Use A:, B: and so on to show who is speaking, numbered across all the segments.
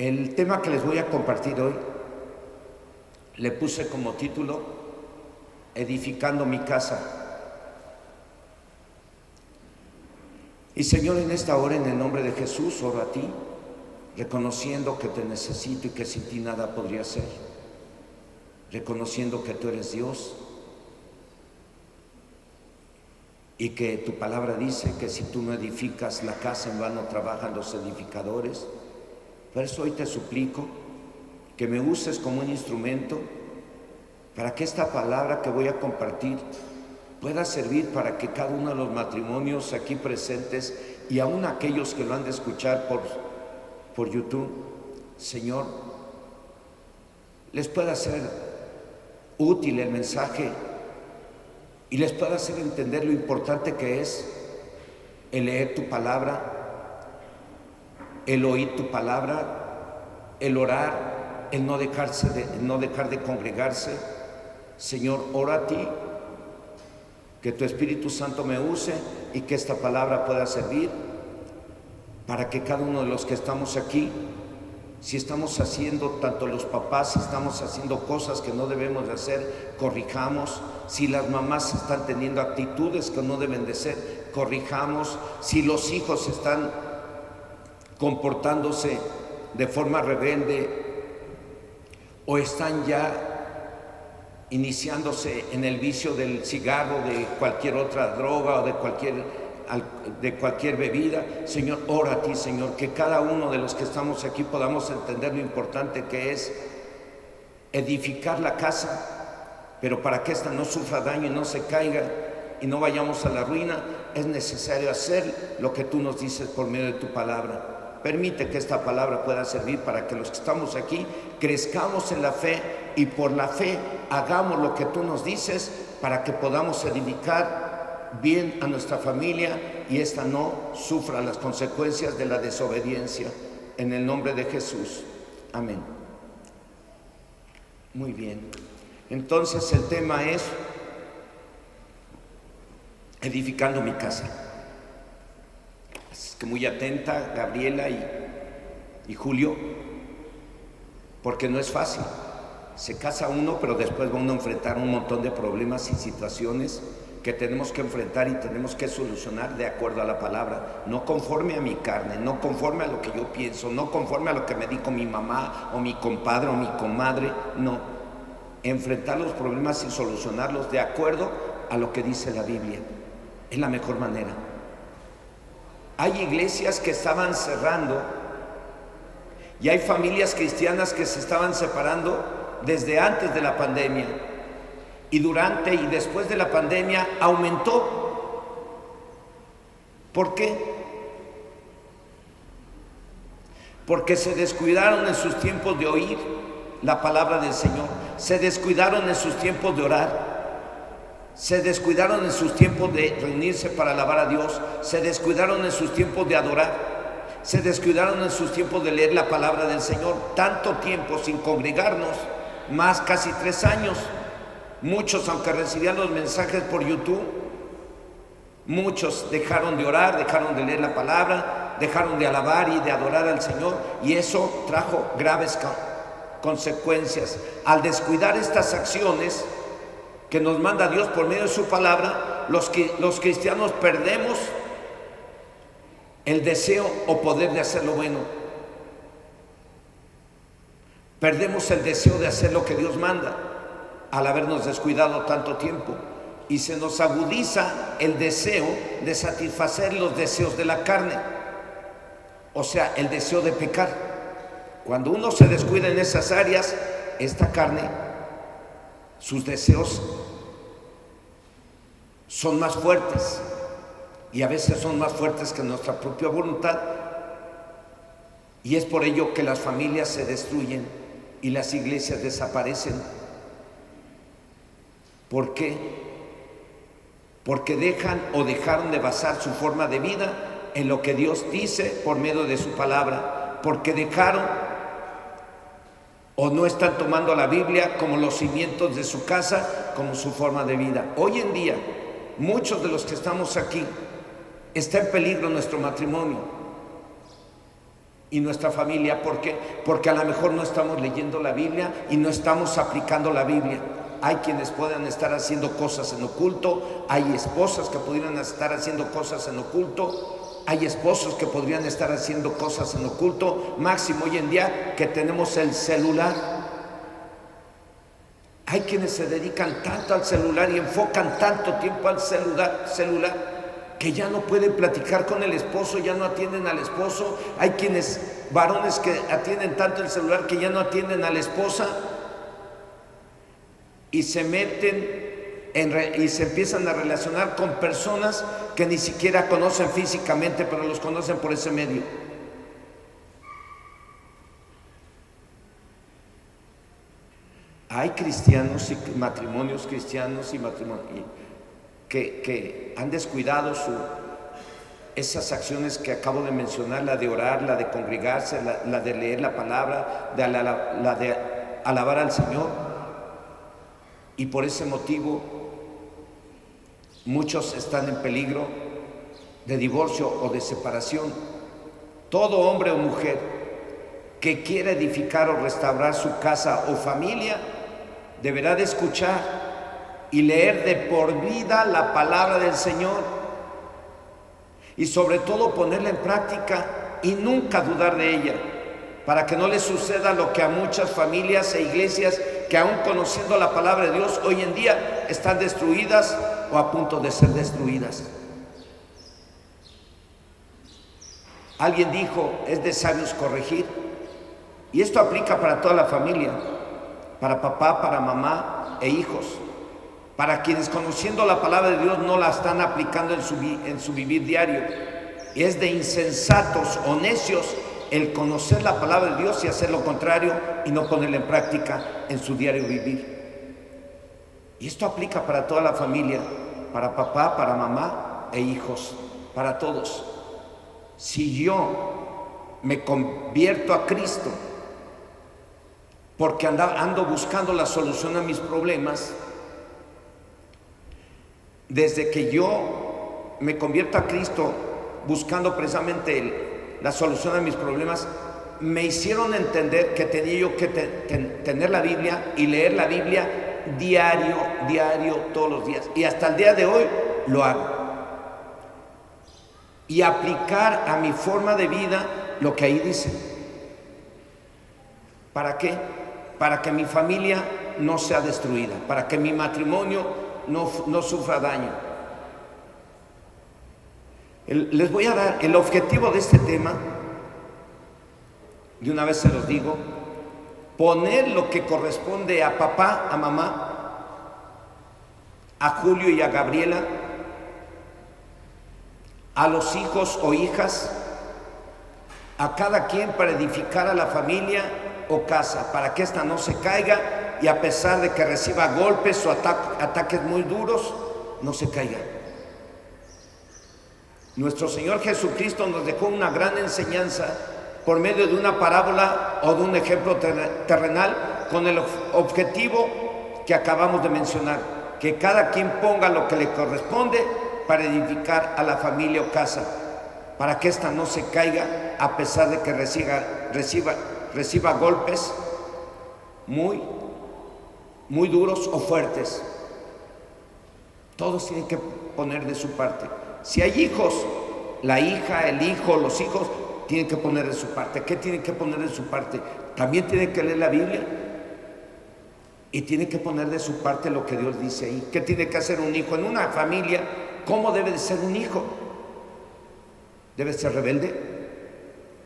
A: El tema que les voy a compartir hoy le puse como título Edificando mi casa. Y Señor, en esta hora, en el nombre de Jesús, oro a ti, reconociendo que te necesito y que sin ti nada podría ser, reconociendo que tú eres Dios y que tu palabra dice que si tú no edificas la casa, en vano trabajan los edificadores. Por eso hoy te suplico que me uses como un instrumento para que esta palabra que voy a compartir pueda servir para que cada uno de los matrimonios aquí presentes y aún aquellos que lo han de escuchar por YouTube, Señor, les pueda ser útil el mensaje y les pueda hacer entender lo importante que es el leer tu palabra, el oír tu palabra, el orar, el no dejar de congregarse. Señor, oro a ti, que tu Espíritu Santo me use y que esta palabra pueda servir para que cada uno de los que estamos aquí, si estamos haciendo, tanto los papás, si estamos haciendo cosas que no debemos de hacer, corrijamos. Si las mamás están teniendo actitudes que no deben de ser, corrijamos. Si los hijos están comportándose de forma rebelde o están ya iniciándose en el vicio del cigarro, de cualquier otra droga o de cualquier bebida, Señor, ora a ti, Señor, que cada uno de los que estamos aquí podamos entender lo importante que es edificar la casa, pero para que ésta no sufra daño y no se caiga y no vayamos a la ruina, es necesario hacer lo que tú nos dices por medio de tu palabra. Permite que esta palabra pueda servir para que los que estamos aquí crezcamos en la fe y por la fe hagamos lo que tú nos dices para que podamos edificar bien a nuestra familia y ésta no sufra las consecuencias de la desobediencia. En el nombre de Jesús. Amén. Muy bien. Entonces el tema es edificando mi casa. Así que muy atenta Gabriela y Julio, porque no es fácil. Se casa uno, pero después va uno a enfrentar un montón de problemas y situaciones que tenemos que enfrentar y tenemos que solucionar de acuerdo a la palabra, no conforme a mi carne, no conforme a lo que yo pienso, no conforme a lo que me dijo mi mamá o mi compadre o mi comadre, no. Enfrentar los problemas y solucionarlos de acuerdo a lo que dice la Biblia. Es la mejor manera. Hay iglesias que estaban cerrando y hay familias cristianas que se estaban separando desde antes de la pandemia, y durante y después de la pandemia aumentó. ¿Por qué? Porque se descuidaron en sus tiempos de oír la palabra del Señor, se descuidaron en sus tiempos de orar, se descuidaron en sus tiempos de reunirse para alabar a Dios, se descuidaron en sus tiempos de adorar, se descuidaron en sus tiempos de leer la palabra del Señor. Tanto tiempo sin congregarnos, más casi 3 años. Muchos, aunque recibían los mensajes por YouTube, muchos dejaron de orar, dejaron de leer la palabra, dejaron de alabar y de adorar al Señor, y eso trajo graves consecuencias. Al descuidar estas acciones que nos manda Dios por medio de su palabra, los cristianos perdemos el deseo o poder de hacer lo bueno. Perdemos el deseo de hacer lo que Dios manda al habernos descuidado tanto tiempo, y se nos agudiza el deseo de satisfacer los deseos de la carne, o sea, el deseo de pecar. Cuando uno se descuida en esas áreas, esta carne, sus deseos son más fuertes, y a veces son más fuertes que nuestra propia voluntad, y es por ello que las familias se destruyen y las iglesias desaparecen. ¿Por qué? Porque dejaron de basar su forma de vida en lo que Dios dice por medio de su palabra, porque dejaron o no están tomando la Biblia como los cimientos de su casa, como su forma de vida. Hoy en día, muchos de los que estamos aquí, está en peligro nuestro matrimonio. y nuestra familia. ¿Por qué? Porque a lo mejor no estamos leyendo la Biblia y no estamos aplicando la Biblia. Hay quienes puedan estar haciendo cosas en oculto, hay esposas que pudieran estar haciendo cosas en oculto, hay esposos que podrían estar haciendo cosas en oculto, máximo hoy en día que tenemos el celular. Hay quienes se dedican tanto al celular y enfocan tanto tiempo al celular que ya no pueden platicar con el esposo, ya no atienden al esposo. Hay quienes, varones, que atienden tanto el celular que ya no atienden a la esposa y se meten y se empiezan a relacionar con personas que ni siquiera conocen físicamente, pero los conocen por ese medio. Hay cristianos y matrimonios cristianos y matrimonios que han descuidado esas acciones que acabo de mencionar, la de orar, la de congregarse, la de leer la palabra, la de alabar al Señor. Y por ese motivo muchos están en peligro de divorcio o de separación. Todo hombre o mujer que quiera edificar o restaurar su casa o familia deberá de escuchar y leer de por vida la palabra del Señor y sobre todo ponerla en práctica y nunca dudar de ella, para que no le suceda lo que a muchas familias e iglesias que aún conociendo la palabra de Dios hoy en día están destruidas o a punto de ser destruidas. Alguien dijo, es de sabios corregir, y esto aplica para toda la familia, para papá, para mamá e hijos, para quienes conociendo la palabra de Dios no la están aplicando en su vivir diario. Es de insensatos o necios el conocer la palabra de Dios y hacer lo contrario y no ponerla en práctica en su diario vivir. Y esto aplica para toda la familia, para papá, para mamá e hijos, para todos. Si yo me convierto a Cristo porque ando buscando la solución a mis problemas, desde que yo me convierto a Cristo buscando precisamente la solución a mis problemas, me hicieron entender que tenía yo que tener la Biblia y leer la Biblia diario, todos los días. Y hasta el día de hoy lo hago. Y aplicar a mi forma de vida lo que ahí dice. ¿Para qué? Para que mi familia no sea destruida, para que mi matrimonio no sufra daño. Les voy a dar el objetivo de este tema, de una vez se los digo: poner lo que corresponde a papá, a mamá, a Julio y a Gabriela, a los hijos o hijas, a cada quien, para edificar a la familia o casa, para que ésta no se caiga y a pesar de que reciba golpes o ataques muy duros, no se caiga. Nuestro Señor Jesucristo nos dejó una gran enseñanza por medio de una parábola o de un ejemplo terrenal con el objetivo que acabamos de mencionar, que cada quien ponga lo que le corresponde para edificar a la familia o casa, para que ésta no se caiga a pesar de que reciba golpes muy duros o fuertes. Todos tienen que poner de su parte. Si hay hijos, la hija, el hijo, los hijos tienen que poner de su parte. ¿Qué tienen que poner de su parte? También tienen que leer la Biblia y tienen que poner de su parte lo que Dios dice ahí. ¿Qué tiene que hacer un hijo en una familia? ¿Cómo debe de ser un hijo? ¿Debe ser rebelde?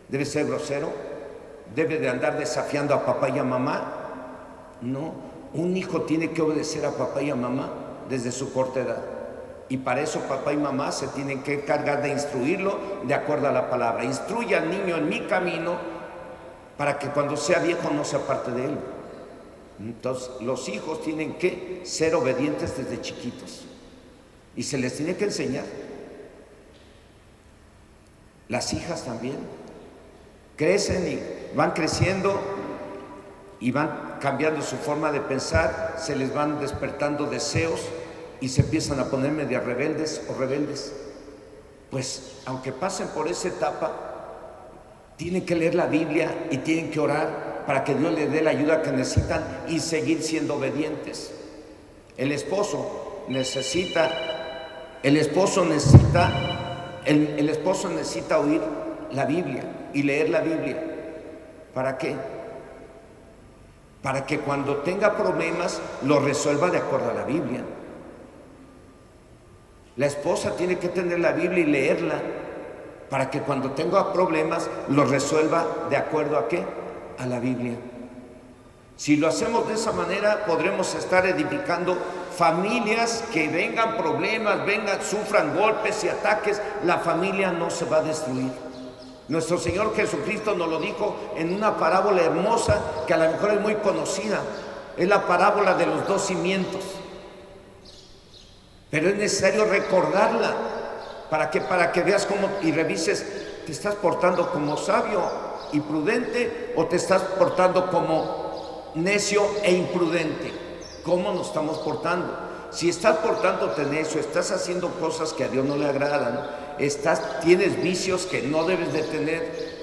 A: ¿Debe ser grosero? ¿Debe de andar desafiando a papá y a mamá? No, un hijo tiene que obedecer a papá y a mamá desde su corta edad. Y para eso papá y mamá se tienen que encargar de instruirlo de acuerdo a la palabra. Instruye al niño en mi camino para que cuando sea viejo no se aparte de él. Entonces los hijos tienen que ser obedientes desde chiquitos y se les tiene que enseñar. Las hijas también crecen y van creciendo y van cambiando su forma de pensar, se les van despertando deseos y se empiezan a poner medio rebeldes o rebeldes. Pues aunque pasen por esa etapa, Tienen que leer la Biblia y tienen que orar para que Dios les dé la ayuda que necesitan y seguir siendo obedientes. El esposo necesita oír la Biblia y leer la Biblia. ¿Para qué? Para que cuando tenga problemas lo resuelva de acuerdo a la Biblia. La esposa tiene que tener la Biblia y leerla para que cuando tenga problemas lo resuelva de acuerdo a ¿qué? A la Biblia. Si lo hacemos de esa manera, podremos estar edificando familias que vengan problemas, sufran golpes y ataques, la familia no se va a destruir. Nuestro Señor Jesucristo nos lo dijo en una parábola hermosa que a lo mejor es muy conocida. Es la parábola de los 2 cimientos. Pero es necesario recordarla. ¿Para qué? Para que veas cómo y revises, ¿te estás portando como sabio y prudente o te estás portando como necio e imprudente? ¿Cómo nos estamos portando? Si estás portándote necio, estás haciendo cosas que a Dios no le agradan, tienes vicios que no debes de tener,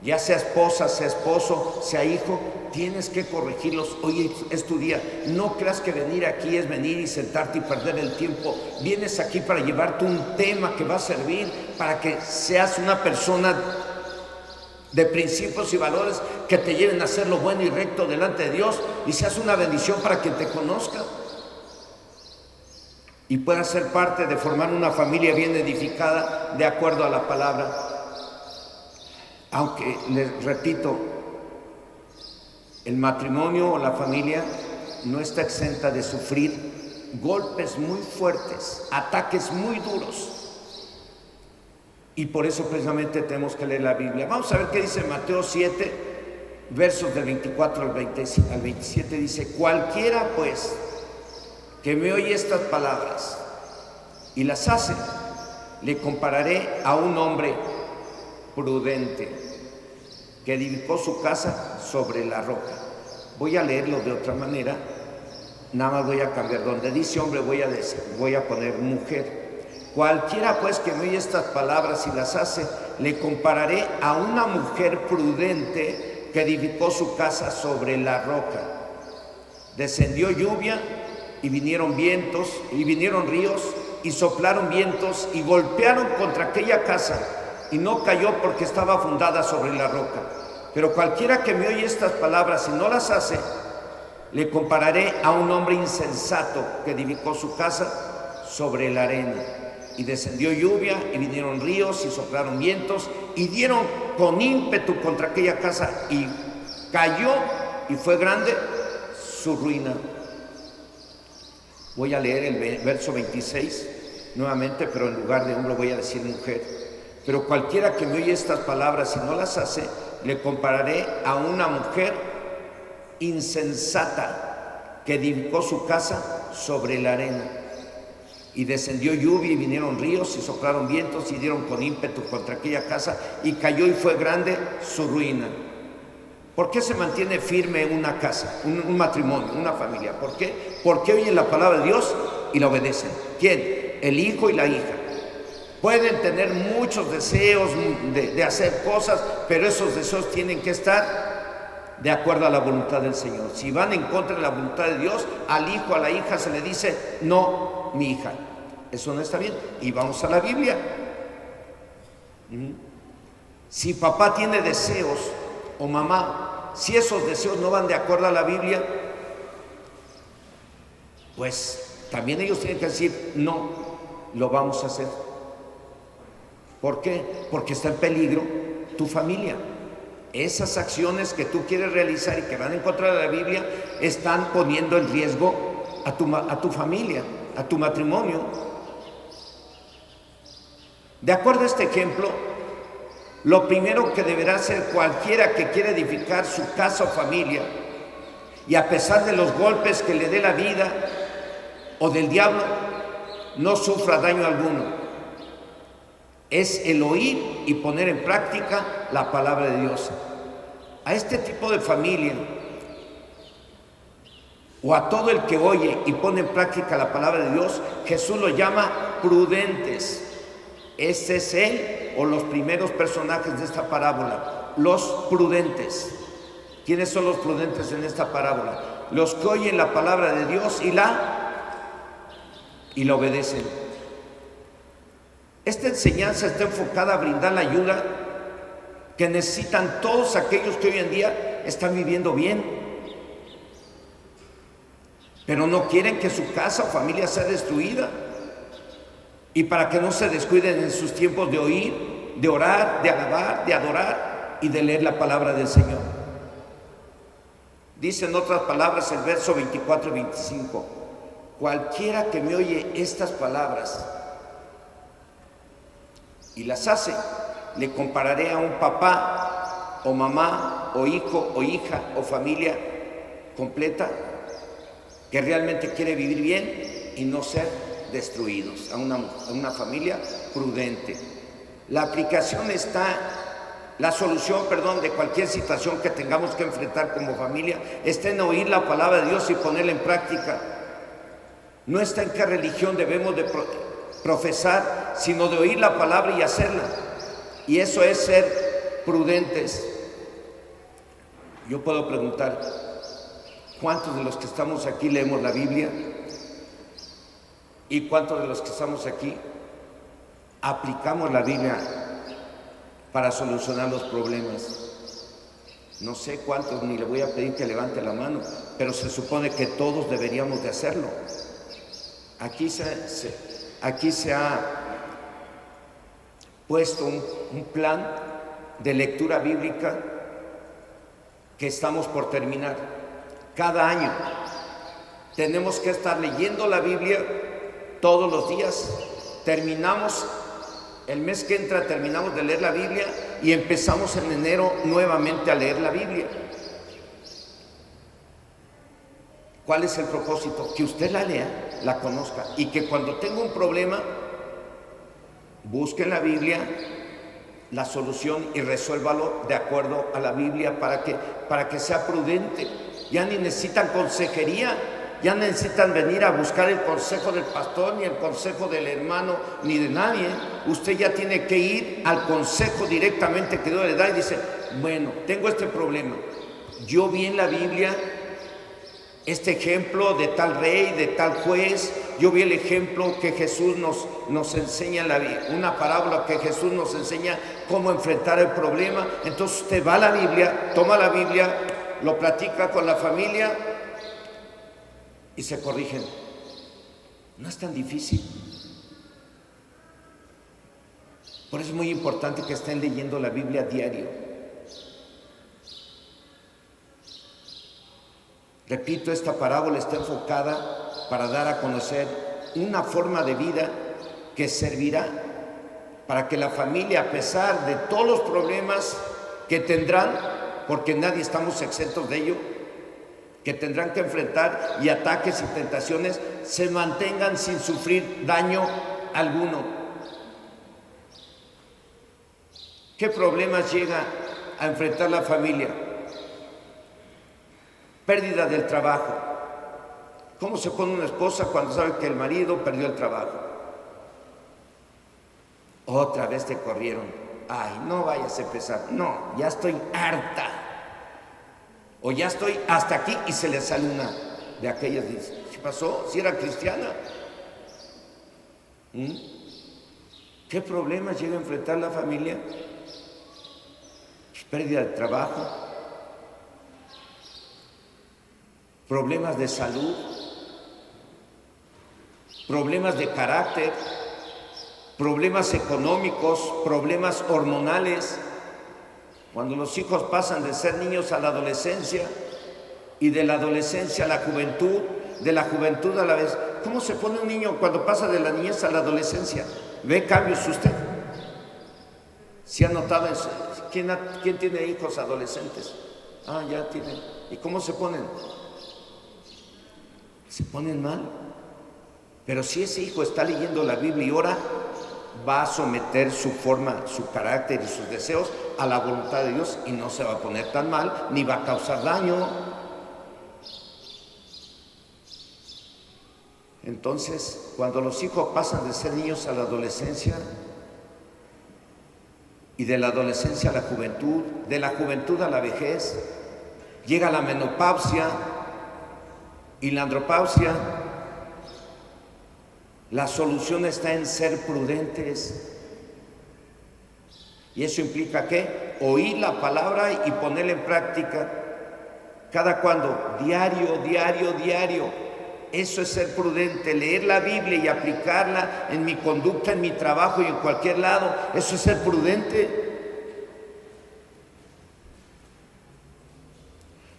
A: ya sea esposa, sea esposo, sea hijo, tienes que corregirlos. Hoy es tu día. No creas que venir aquí es venir y sentarte y perder el tiempo. Vienes aquí para llevarte un tema que va a servir para que seas una persona de principios y valores que te lleven a hacer lo bueno y recto delante de Dios y seas una bendición para quien te conozca y puedas ser parte de formar una familia bien edificada de acuerdo a la palabra. Aunque les repito, el matrimonio o la familia no está exenta de sufrir golpes muy fuertes, ataques muy duros. Y por eso precisamente tenemos que leer la Biblia. Vamos a ver qué dice Mateo 7, versos del 24 al 27. Dice: cualquiera pues que me oye estas palabras y las hace, le compararé a un hombre prudente que edificó su casa sobre la roca. Voy a leerlo de otra manera, nada más voy a cambiar. Donde dice hombre voy a poner mujer. Cualquiera pues que me oye estas palabras y las hace, le compararé a una mujer prudente que edificó su casa sobre la roca. Descendió lluvia y vinieron vientos y vinieron ríos y soplaron vientos y golpearon contra aquella casa y no cayó porque estaba fundada sobre la roca. Pero cualquiera que me oye estas palabras y no las hace, le compararé a un hombre insensato que edificó su casa sobre la arena. Y descendió lluvia y vinieron ríos y soplaron vientos y dieron con ímpetu contra aquella casa y cayó y fue grande su ruina. Voy a leer el verso 26 nuevamente, pero en lugar de hombre voy a decir mujer. Pero cualquiera que me oye estas palabras y no las hace, le compararé a una mujer insensata que edificó su casa sobre la arena. Y descendió lluvia y vinieron ríos y soplaron vientos y dieron con ímpetu contra aquella casa y cayó y fue grande su ruina. ¿Por qué se mantiene firme una casa, un matrimonio, una familia? ¿Por qué? Porque oyen la palabra de Dios y la obedecen. ¿Quién? El hijo y la hija. Pueden tener muchos deseos de hacer cosas, pero esos deseos tienen que estar de acuerdo a la voluntad del Señor. Si van en contra de la voluntad de Dios, al hijo, a la hija se le dice: no, mi hija, eso no está bien. Y vamos a la Biblia. Si papá tiene deseos o mamá, si esos deseos no van de acuerdo a la Biblia, pues también ellos tienen que decir: no, lo vamos a hacer. ¿Por qué? Porque está en peligro tu familia. Esas acciones que tú quieres realizar y que van en contra de la Biblia están poniendo en riesgo a tu familia, a tu matrimonio. De acuerdo a este ejemplo, lo primero que deberá hacer cualquiera que quiera edificar su casa o familia, y a pesar de los golpes que le dé la vida o del diablo, no sufra daño alguno, es el oír y poner en práctica la palabra de Dios. A este tipo de familia, o a todo el que oye y pone en práctica la palabra de Dios, Jesús lo llama prudentes. Ese es el o los primeros personajes de esta parábola? Los prudentes. ¿Quiénes son los prudentes en esta parábola? Los que oyen la palabra de Dios y la obedecen. Esta enseñanza está enfocada a brindar la ayuda que necesitan todos aquellos que hoy en día están viviendo bien, pero no quieren que su casa o familia sea destruida, y para que no se descuiden en sus tiempos de oír, de orar, de alabar, de adorar y de leer la palabra del Señor. Dice en otras palabras el verso 24 y 25: cualquiera que me oye estas palabras y las hace, le compararé a un papá o mamá o hijo o hija o familia completa que realmente quiere vivir bien y no ser destruidos, a una familia prudente. La aplicación está, la solución, de cualquier situación que tengamos que enfrentar como familia está en oír la palabra de Dios y ponerla en práctica. No está en qué religión debemos de profesar, sino de oír la palabra y hacerla. Y eso es ser prudentes. Yo puedo preguntar, ¿cuántos de los que estamos aquí leemos la Biblia? ¿Y cuántos de los que estamos aquí aplicamos la Biblia para solucionar los problemas? No sé cuántos, ni le voy a pedir que levante la mano, pero se supone que todos deberíamos de hacerlo. Aquí se ha puesto un plan de lectura bíblica que estamos por terminar. Cada año tenemos que estar leyendo la Biblia todos los días. Terminamos el mes que entra, terminamos de leer la Biblia y empezamos en enero nuevamente a leer la Biblia. ¿Cuál es el propósito? Que usted la lea, la conozca, y que cuando tenga un problema busque en la Biblia la solución y resuélvalo de acuerdo a la Biblia para que sea prudente. Ya ni necesitan consejería, ya necesitan venir a buscar el consejo del pastor, ni el consejo del hermano, ni de nadie. Usted ya tiene que ir al consejo directamente que Dios le da y dice: bueno, tengo este problema. Yo vi en la Biblia este ejemplo de tal rey, de tal juez. Yo vi el ejemplo que Jesús nos enseña en la Biblia, una parábola que Jesús nos enseña cómo enfrentar el problema. Entonces usted va a la Biblia, toma la Biblia, lo platica con la familia y se corrigen. No es tan difícil. Por eso es muy importante que estén leyendo la Biblia diario. Repito, esta parábola está enfocada para dar a conocer una forma de vida que servirá para que la familia, a pesar de todos los problemas que tendrán, porque nadie estamos exentos de ello, que tendrán que enfrentar, y ataques y tentaciones, se mantengan sin sufrir daño alguno. ¿Qué problemas llega a enfrentar la familia? Pérdida del trabajo. ¿Cómo se pone una esposa cuando sabe que el marido perdió el trabajo? Otra vez te corrieron. Ay, no vayas a empezar. No, ya estoy harta. O ya estoy hasta aquí, y se le sale una de aquellas. Dice: ¿qué pasó? Si era cristiana. ¿Qué problemas llega a enfrentar la familia? Pérdida del trabajo, problemas de salud, problemas de carácter, problemas económicos, problemas hormonales. Cuando los hijos pasan de ser niños a la adolescencia, y de la adolescencia a la juventud, de la juventud a la vez. ¿Cómo se pone un niño cuando pasa de la niñez a la adolescencia? ¿Ve cambios usted? ¿Sí ha notado eso? ¿Quién tiene hijos adolescentes? Ah, ya tienen. ¿Y cómo se ponen? Se ponen mal. Pero si ese hijo está leyendo la Biblia y ora, va a someter su forma, su carácter y sus deseos a la voluntad de Dios, y no se va a poner tan mal, ni va a causar daño. Entonces, cuando los hijos pasan de ser niños a la adolescencia, y de la adolescencia a la juventud, de la juventud a la vejez, llega la menopausia y la andropausia. La solución está en ser prudentes. Y eso implica ¿qué? Oír la palabra y ponerla en práctica. ¿Cada cuándo? Diario, diario, diario. Eso es ser prudente, leer la Biblia y aplicarla en mi conducta, en mi trabajo y en cualquier lado. Eso es ser prudente.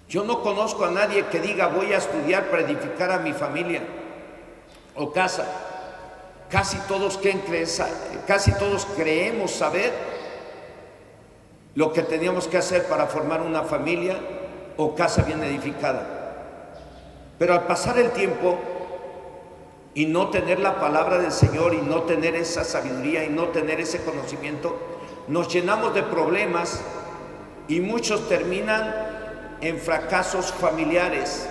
A: Yo no conozco a nadie que diga voy a estudiar para edificar a mi familia o casa. Casi todos creemos saber lo que teníamos que hacer para formar una familia o casa bien edificada. Pero al pasar el tiempo y no tener la palabra del Señor y no tener esa sabiduría y no tener ese conocimiento, nos llenamos de problemas y muchos terminan en fracasos familiares.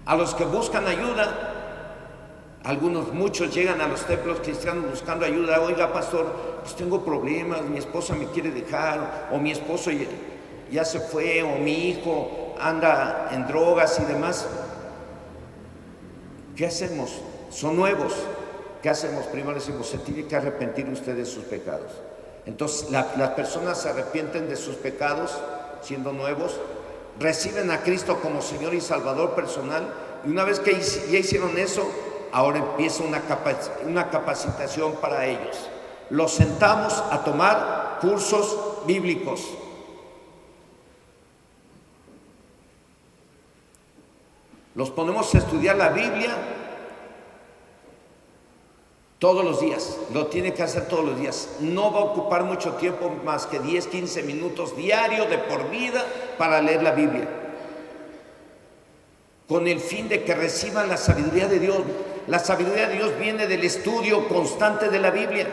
A: A los que buscan ayuda, muchos llegan a los templos cristianos buscando ayuda. Oiga, pastor, pues tengo problemas, mi esposa me quiere dejar, o mi esposo ya se fue, o mi hijo anda en drogas y demás. ¿Qué hacemos? Son nuevos. ¿Qué hacemos? Primero decimos, se tiene que arrepentir usted de sus pecados. Entonces las personas se arrepienten de sus pecados siendo nuevos, reciben a Cristo como Señor y Salvador personal, y una vez que ya hicieron eso, ahora empieza una capacitación para ellos. Los sentamos a tomar cursos bíblicos. Los ponemos a estudiar la Biblia todos los días. Lo tiene que hacer todos los días. No va a ocupar mucho tiempo, más que 10, 15 minutos diario de por vida para leer la Biblia, con el fin de que reciban la sabiduría de Dios. La sabiduría de Dios viene del estudio constante de la Biblia.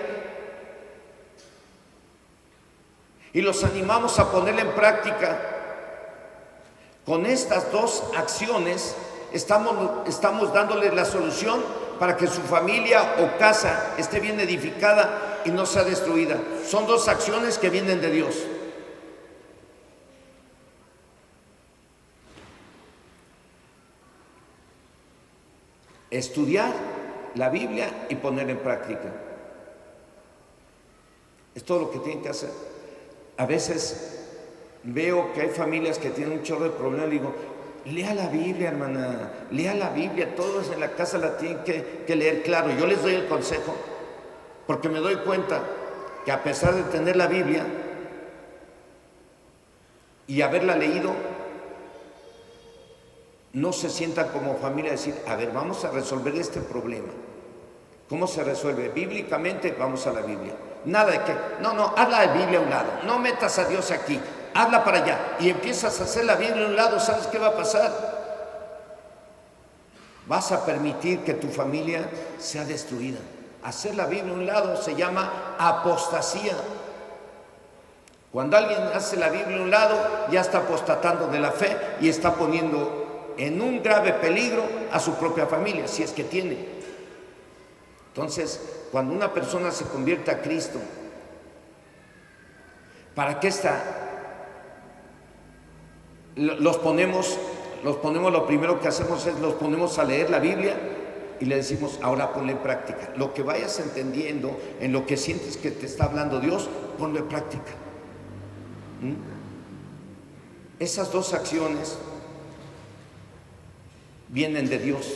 A: Y los animamos a ponerla en práctica. Con estas dos acciones estamos dándoles la solución para que su familia o casa esté bien edificada y no sea destruida. Son dos acciones que vienen de Dios. Estudiar la Biblia y poner en práctica. Es todo lo que tienen que hacer. A veces veo que hay familias que tienen un chorro de problemas. Digo, lea la Biblia, hermana, lea la Biblia. Todos en la casa la tienen que leer. Claro, yo les doy el consejo porque me doy cuenta que a pesar de tener la Biblia y haberla leído, no se sientan como familia a decir, a ver, vamos a resolver este problema. ¿Cómo se resuelve? Bíblicamente, vamos a la Biblia. Nada de que, no, haz la Biblia a un lado, no metas a Dios aquí, hazla para allá. Y empiezas a hacer la Biblia a un lado, ¿sabes qué va a pasar? Vas a permitir que tu familia sea destruida. Hacer la Biblia a un lado se llama apostasía. Cuando alguien hace la Biblia a un lado, ya está apostatando de la fe y está poniendo en un grave peligro a su propia familia, si es que tiene. Entonces, cuando una persona se convierte a Cristo, ¿para qué está? Los ponemos, lo primero que hacemos es los ponemos a leer la Biblia y le decimos, ahora ponle en práctica. Lo que vayas entendiendo, en lo que sientes que te está hablando Dios, ponlo en práctica. Esas dos acciones vienen de Dios.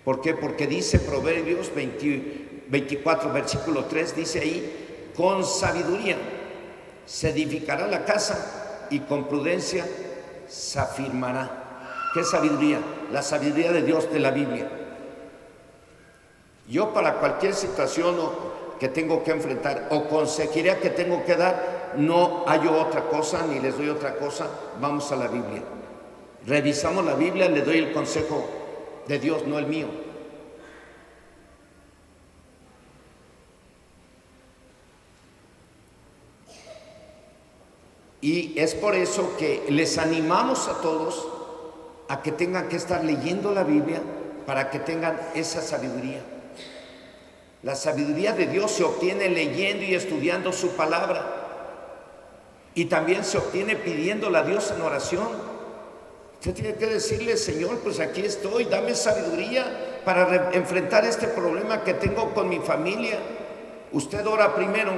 A: ¿Por qué? Porque dice Proverbios 24, versículo 3, dice ahí, con sabiduría se edificará la casa y con prudencia se afirmará. ¿Qué sabiduría? La sabiduría de Dios, de la Biblia. Yo para cualquier situación que tengo que enfrentar o consejería que tengo que dar, no hallo otra cosa ni les doy otra cosa, vamos a la Biblia. Revisamos la Biblia, le doy el consejo de Dios, no el mío. Y es por eso que les animamos a todos a que tengan que estar leyendo la Biblia para que tengan esa sabiduría. La sabiduría de Dios se obtiene leyendo y estudiando su palabra. Y también se obtiene pidiéndole a Dios en oración. Usted tiene que decirle: Señor, pues aquí estoy, dame sabiduría para enfrentar este problema que tengo con mi familia. Usted ora primero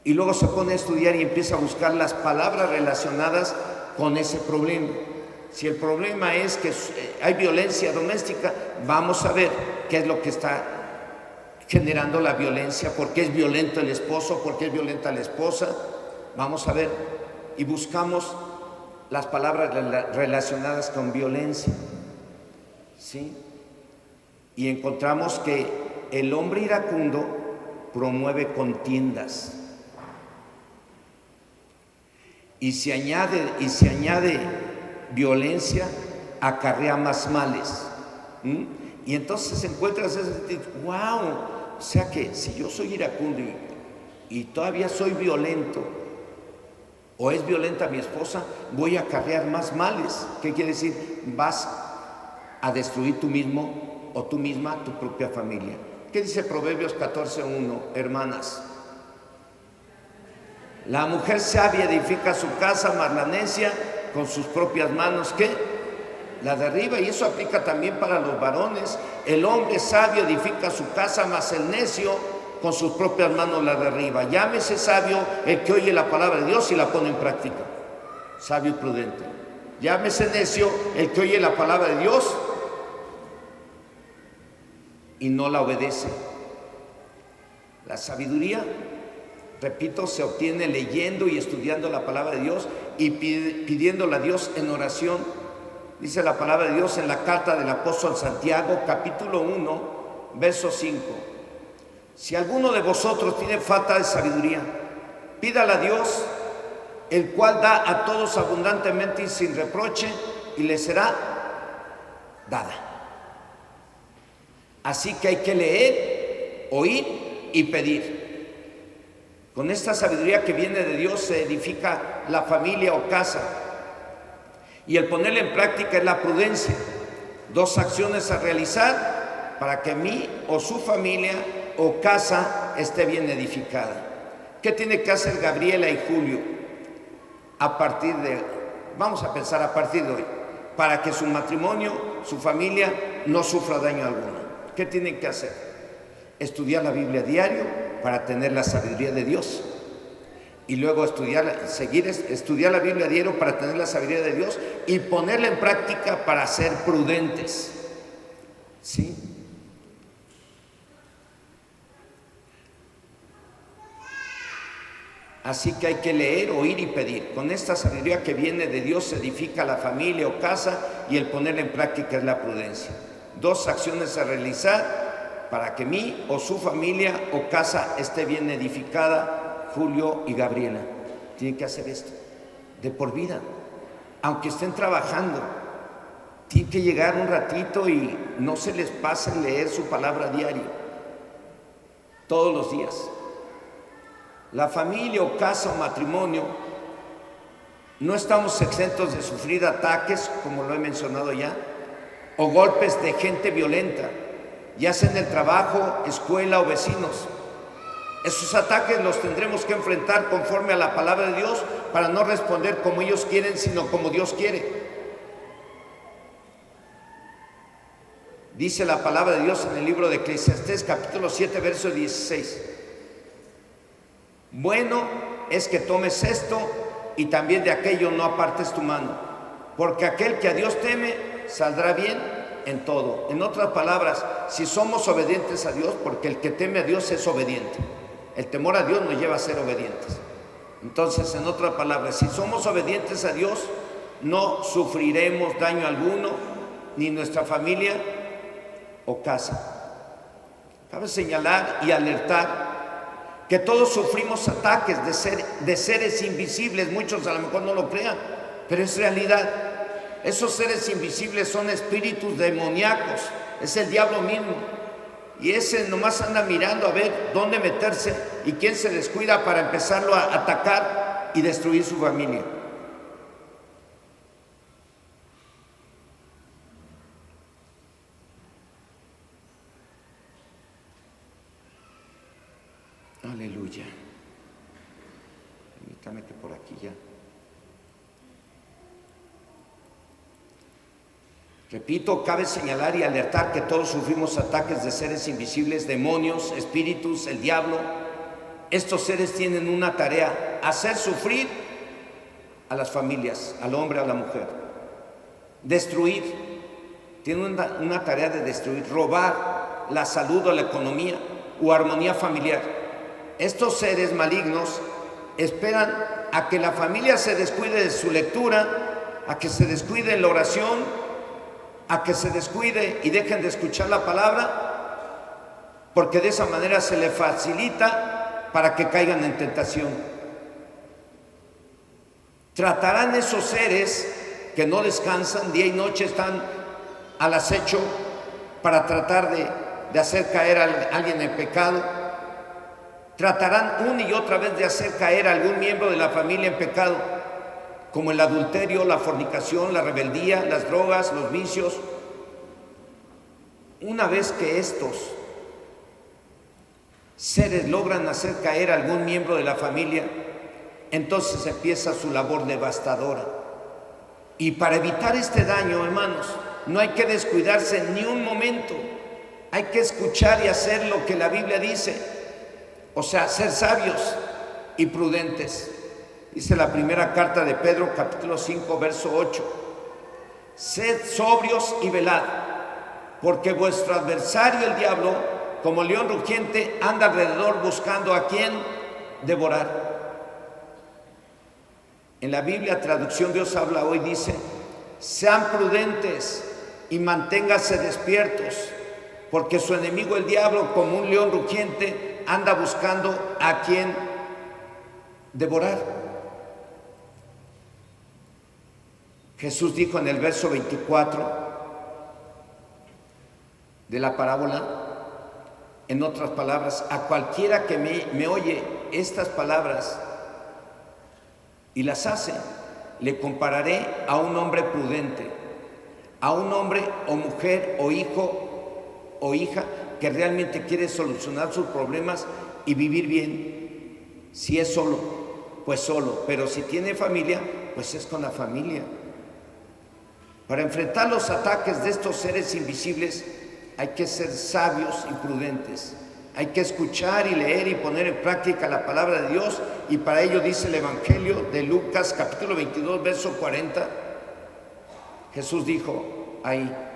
A: y luego se pone a estudiar y empieza a buscar las palabras relacionadas con ese problema. Si el problema es que hay violencia doméstica, vamos a ver qué es lo que está generando la violencia, por qué es violento el esposo, por qué es violenta la esposa. Vamos a ver y buscamos las palabras relacionadas con violencia, ¿sí? Y encontramos que el hombre iracundo promueve contiendas. Y si añade violencia, acarrea más males. Y entonces encuentras ese wow, o sea que si yo soy iracundo y todavía soy violento, o es violenta mi esposa, voy a acarrear más males. ¿Qué quiere decir? Vas a destruir tú mismo o tú misma tu propia familia. ¿Qué dice Proverbios 14:1, hermanas? La mujer sabia edifica su casa, mas la necia con sus propias manos, ¿qué? La derriba. Y eso aplica también para los varones. El hombre sabio edifica su casa, mas el necio con sus propias manos la derriba. Llámese sabio el que oye la palabra de Dios y la pone en práctica. Sabio y prudente. Llámese necio el que oye la palabra de Dios y no la obedece. La sabiduría, repito, se obtiene leyendo y estudiando la palabra de Dios y pidiéndole a Dios en oración. Dice la palabra de Dios en la carta del apóstol Santiago, capítulo 1, verso 5. Si alguno de vosotros tiene falta de sabiduría, pídala a Dios, el cual da a todos abundantemente y sin reproche, y le será dada. Así que hay que leer, oír y pedir. Con esta sabiduría que viene de Dios se edifica la familia o casa. Y el ponerla en práctica es la prudencia. 2 acciones a realizar para que mí o su familia o casa esté bien edificada. ¿Qué tiene que hacer Gabriela y Julio vamos a pensar a partir de hoy, para que su matrimonio, su familia no sufra daño alguno? ¿Qué tienen que hacer? Estudiar la Biblia diario para tener la sabiduría de Dios. Y luego estudiar la Biblia diario para tener la sabiduría de Dios y ponerla en práctica para ser prudentes. ¿Sí? Así que hay que leer, oír y pedir. Con esta sabiduría que viene de Dios se edifica la familia o casa y el ponerla en práctica es la prudencia. 2 acciones a realizar para que mí o su familia o casa esté bien edificada. Julio y Gabriela tienen que hacer esto de por vida, aunque estén trabajando, tienen que llegar un ratito y no se les pase leer su palabra diario, todos los días. La familia o casa o matrimonio no estamos exentos de sufrir ataques, como lo he mencionado ya, o golpes de gente violenta, ya sea en el trabajo, escuela o vecinos. Esos ataques los tendremos que enfrentar conforme a la palabra de Dios para no responder como ellos quieren, sino como Dios quiere. Dice la palabra de Dios en el libro de Eclesiastés, capítulo 7, verso 16. Bueno es que tomes esto y también de aquello no apartes tu mano, porque aquel que a Dios teme saldrá bien en todo. En otras palabras, si somos obedientes a Dios, porque el que teme a Dios es obediente. El temor a Dios nos lleva a ser obedientes. Entonces, en otras palabras, si somos obedientes a Dios, no sufriremos daño alguno, ni nuestra familia o casa. Cabe señalar y alertar que todos sufrimos ataques de seres invisibles. Muchos a lo mejor no lo crean, pero es realidad. Esos seres invisibles son espíritus demoníacos, es el diablo mismo. Y ese nomás anda mirando a ver dónde meterse y quién se descuida para empezarlo a atacar y destruir su familia. Aleluya. Permítame que por aquí ya. Repito, cabe señalar y alertar que todos sufrimos ataques de seres invisibles, demonios, espíritus, el diablo. Estos seres tienen una tarea: hacer sufrir a las familias, al hombre, a la mujer. Destruir. Tienen una tarea de destruir, robar la salud o la economía o armonía familiar. Estos seres malignos esperan a que la familia se descuide de su lectura, a que se descuide en la oración, a que se descuide y dejen de escuchar la palabra, porque de esa manera se le facilita para que caigan en tentación. Tratarán esos seres que no descansan, día y noche están al acecho para tratar de hacer caer a alguien en pecado. Tratarán una y otra vez de hacer caer a algún miembro de la familia en pecado, como el adulterio, la fornicación, la rebeldía, las drogas, los vicios. Una vez que estos seres logran hacer caer a algún miembro de la familia, entonces empieza su labor devastadora. Y para evitar este daño, hermanos, no hay que descuidarse ni un momento. Hay que escuchar y hacer lo que la Biblia dice, o sea, ser sabios y prudentes. Dice la primera carta de Pedro, capítulo 5, verso 8: sed sobrios y velad, porque vuestro adversario el diablo, como león rugiente, anda alrededor buscando a quien devorar. En la Biblia, traducción Dios habla hoy, dice: sean prudentes y manténganse despiertos, porque su enemigo el diablo, como un león rugiente, anda buscando a quien devorar. Jesús dijo en el verso 24 de la parábola, en otras palabras: a cualquiera que me oye estas palabras y las hace, le compararé a un hombre prudente, a un hombre o mujer o hijo o hija que realmente quiere solucionar sus problemas y vivir bien. Si es solo, pues solo, pero si tiene familia, pues es con la familia. Para enfrentar los ataques de estos seres invisibles hay que ser sabios y prudentes. Hay que escuchar y leer y poner en práctica la palabra de Dios, y para ello dice el Evangelio de Lucas, capítulo 22, verso 40. Jesús dijo ahí,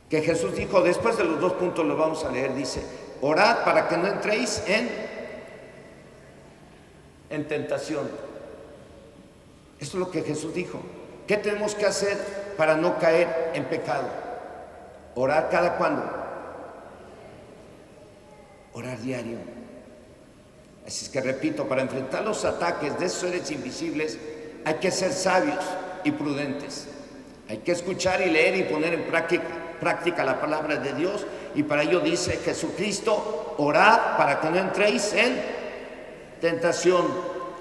A: que Jesús dijo, después de los dos puntos los vamos a leer, dice: orad para que no entréis en tentación. Esto es lo que Jesús dijo. ¿Qué tenemos que hacer para no caer en pecado? Orar. ¿Cada cuándo? Orar diario. Así es que repito, para enfrentar los ataques de esos seres invisibles hay que ser sabios y prudentes. Hay que escuchar y leer y poner en práctica la palabra de Dios, y para ello dice Jesucristo: orad para que no entréis en tentación,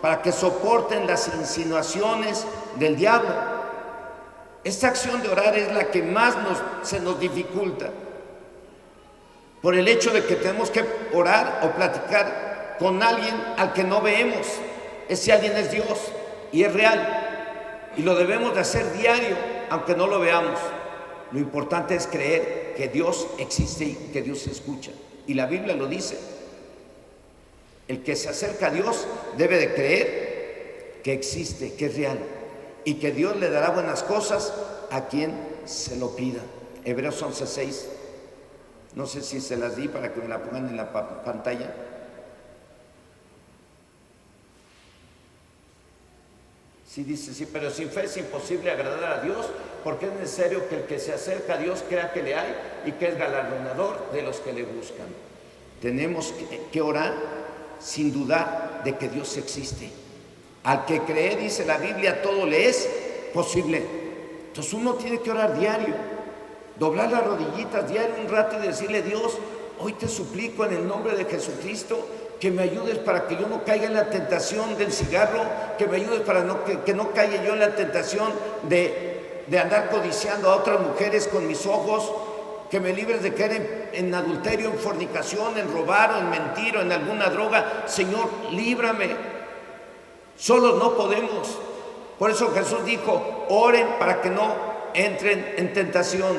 A: para que soporten las insinuaciones del diablo. Esta acción de orar es la que más se nos dificulta, por el hecho de que tenemos que orar o platicar con alguien al que no vemos. Ese alguien es Dios y es real, y lo debemos de hacer diario, aunque no lo veamos. Lo importante es creer que Dios existe y que Dios escucha, y la Biblia lo dice. El que se acerca a Dios debe de creer que existe, que es real, y que Dios le dará buenas cosas a quien se lo pida. Hebreos 11:6. No sé si se las di para que me la pongan en la pantalla. Sí, dice: sí, pero sin fe es imposible agradar a Dios, porque es necesario que el que se acerca a Dios crea que le hay y que es galardonador de los que le buscan. Tenemos que orar sin dudar de que Dios existe. Al que cree, dice la Biblia, todo le es posible. Entonces uno tiene que orar diario, doblar las rodillitas diario un rato y decirle: Dios, hoy te suplico en el nombre de Jesucristo que me ayudes para que yo no caiga en la tentación del cigarro, que me ayudes para que no caiga yo en la tentación de andar codiciando a otras mujeres con mis ojos, que me libres de caer en adulterio, en fornicación, en robar o en mentir o en alguna droga. Señor, líbrame. Solos no podemos. Por eso Jesús dijo, oren para que no entren en tentación.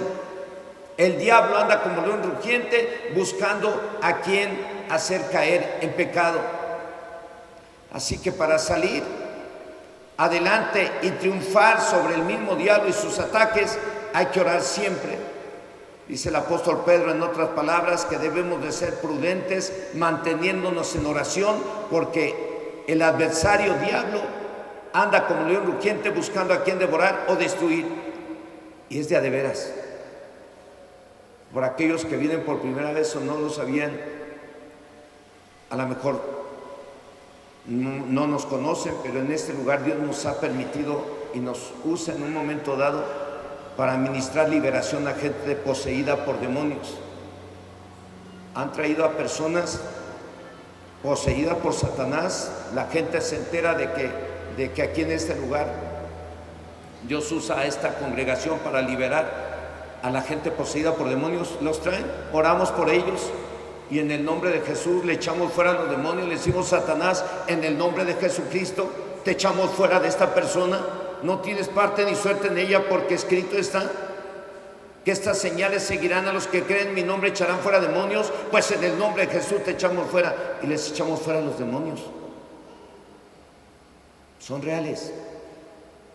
A: El diablo anda como león rugiente buscando a quien hacer caer en pecado. Así que para salir adelante y triunfar sobre el mismo diablo y sus ataques, hay que orar siempre. Dice el apóstol Pedro en otras palabras que debemos de ser prudentes manteniéndonos en oración, porque el adversario diablo anda como león rugiente buscando a quien devorar o destruir. Y es de a de veras. Por aquellos que vienen por primera vez o no lo sabían, a lo mejor no nos conocen, pero en este lugar Dios nos ha permitido y nos usa en un momento dado para administrar liberación a gente poseída por demonios. Han traído a personas poseídas por Satanás. La gente se entera de que aquí en este lugar Dios usa a esta congregación para liberar a la gente poseída por demonios. Los traen, oramos por ellos y en el nombre de Jesús le echamos fuera a los demonios. Le decimos: Satanás, en el nombre de Jesucristo te echamos fuera de esta persona. No tienes parte ni suerte en ella, porque escrito está que estas señales seguirán a los que creen. Mi nombre echarán fuera demonios. Pues en el nombre de Jesús te echamos fuera. Y les echamos fuera a los demonios. Son reales.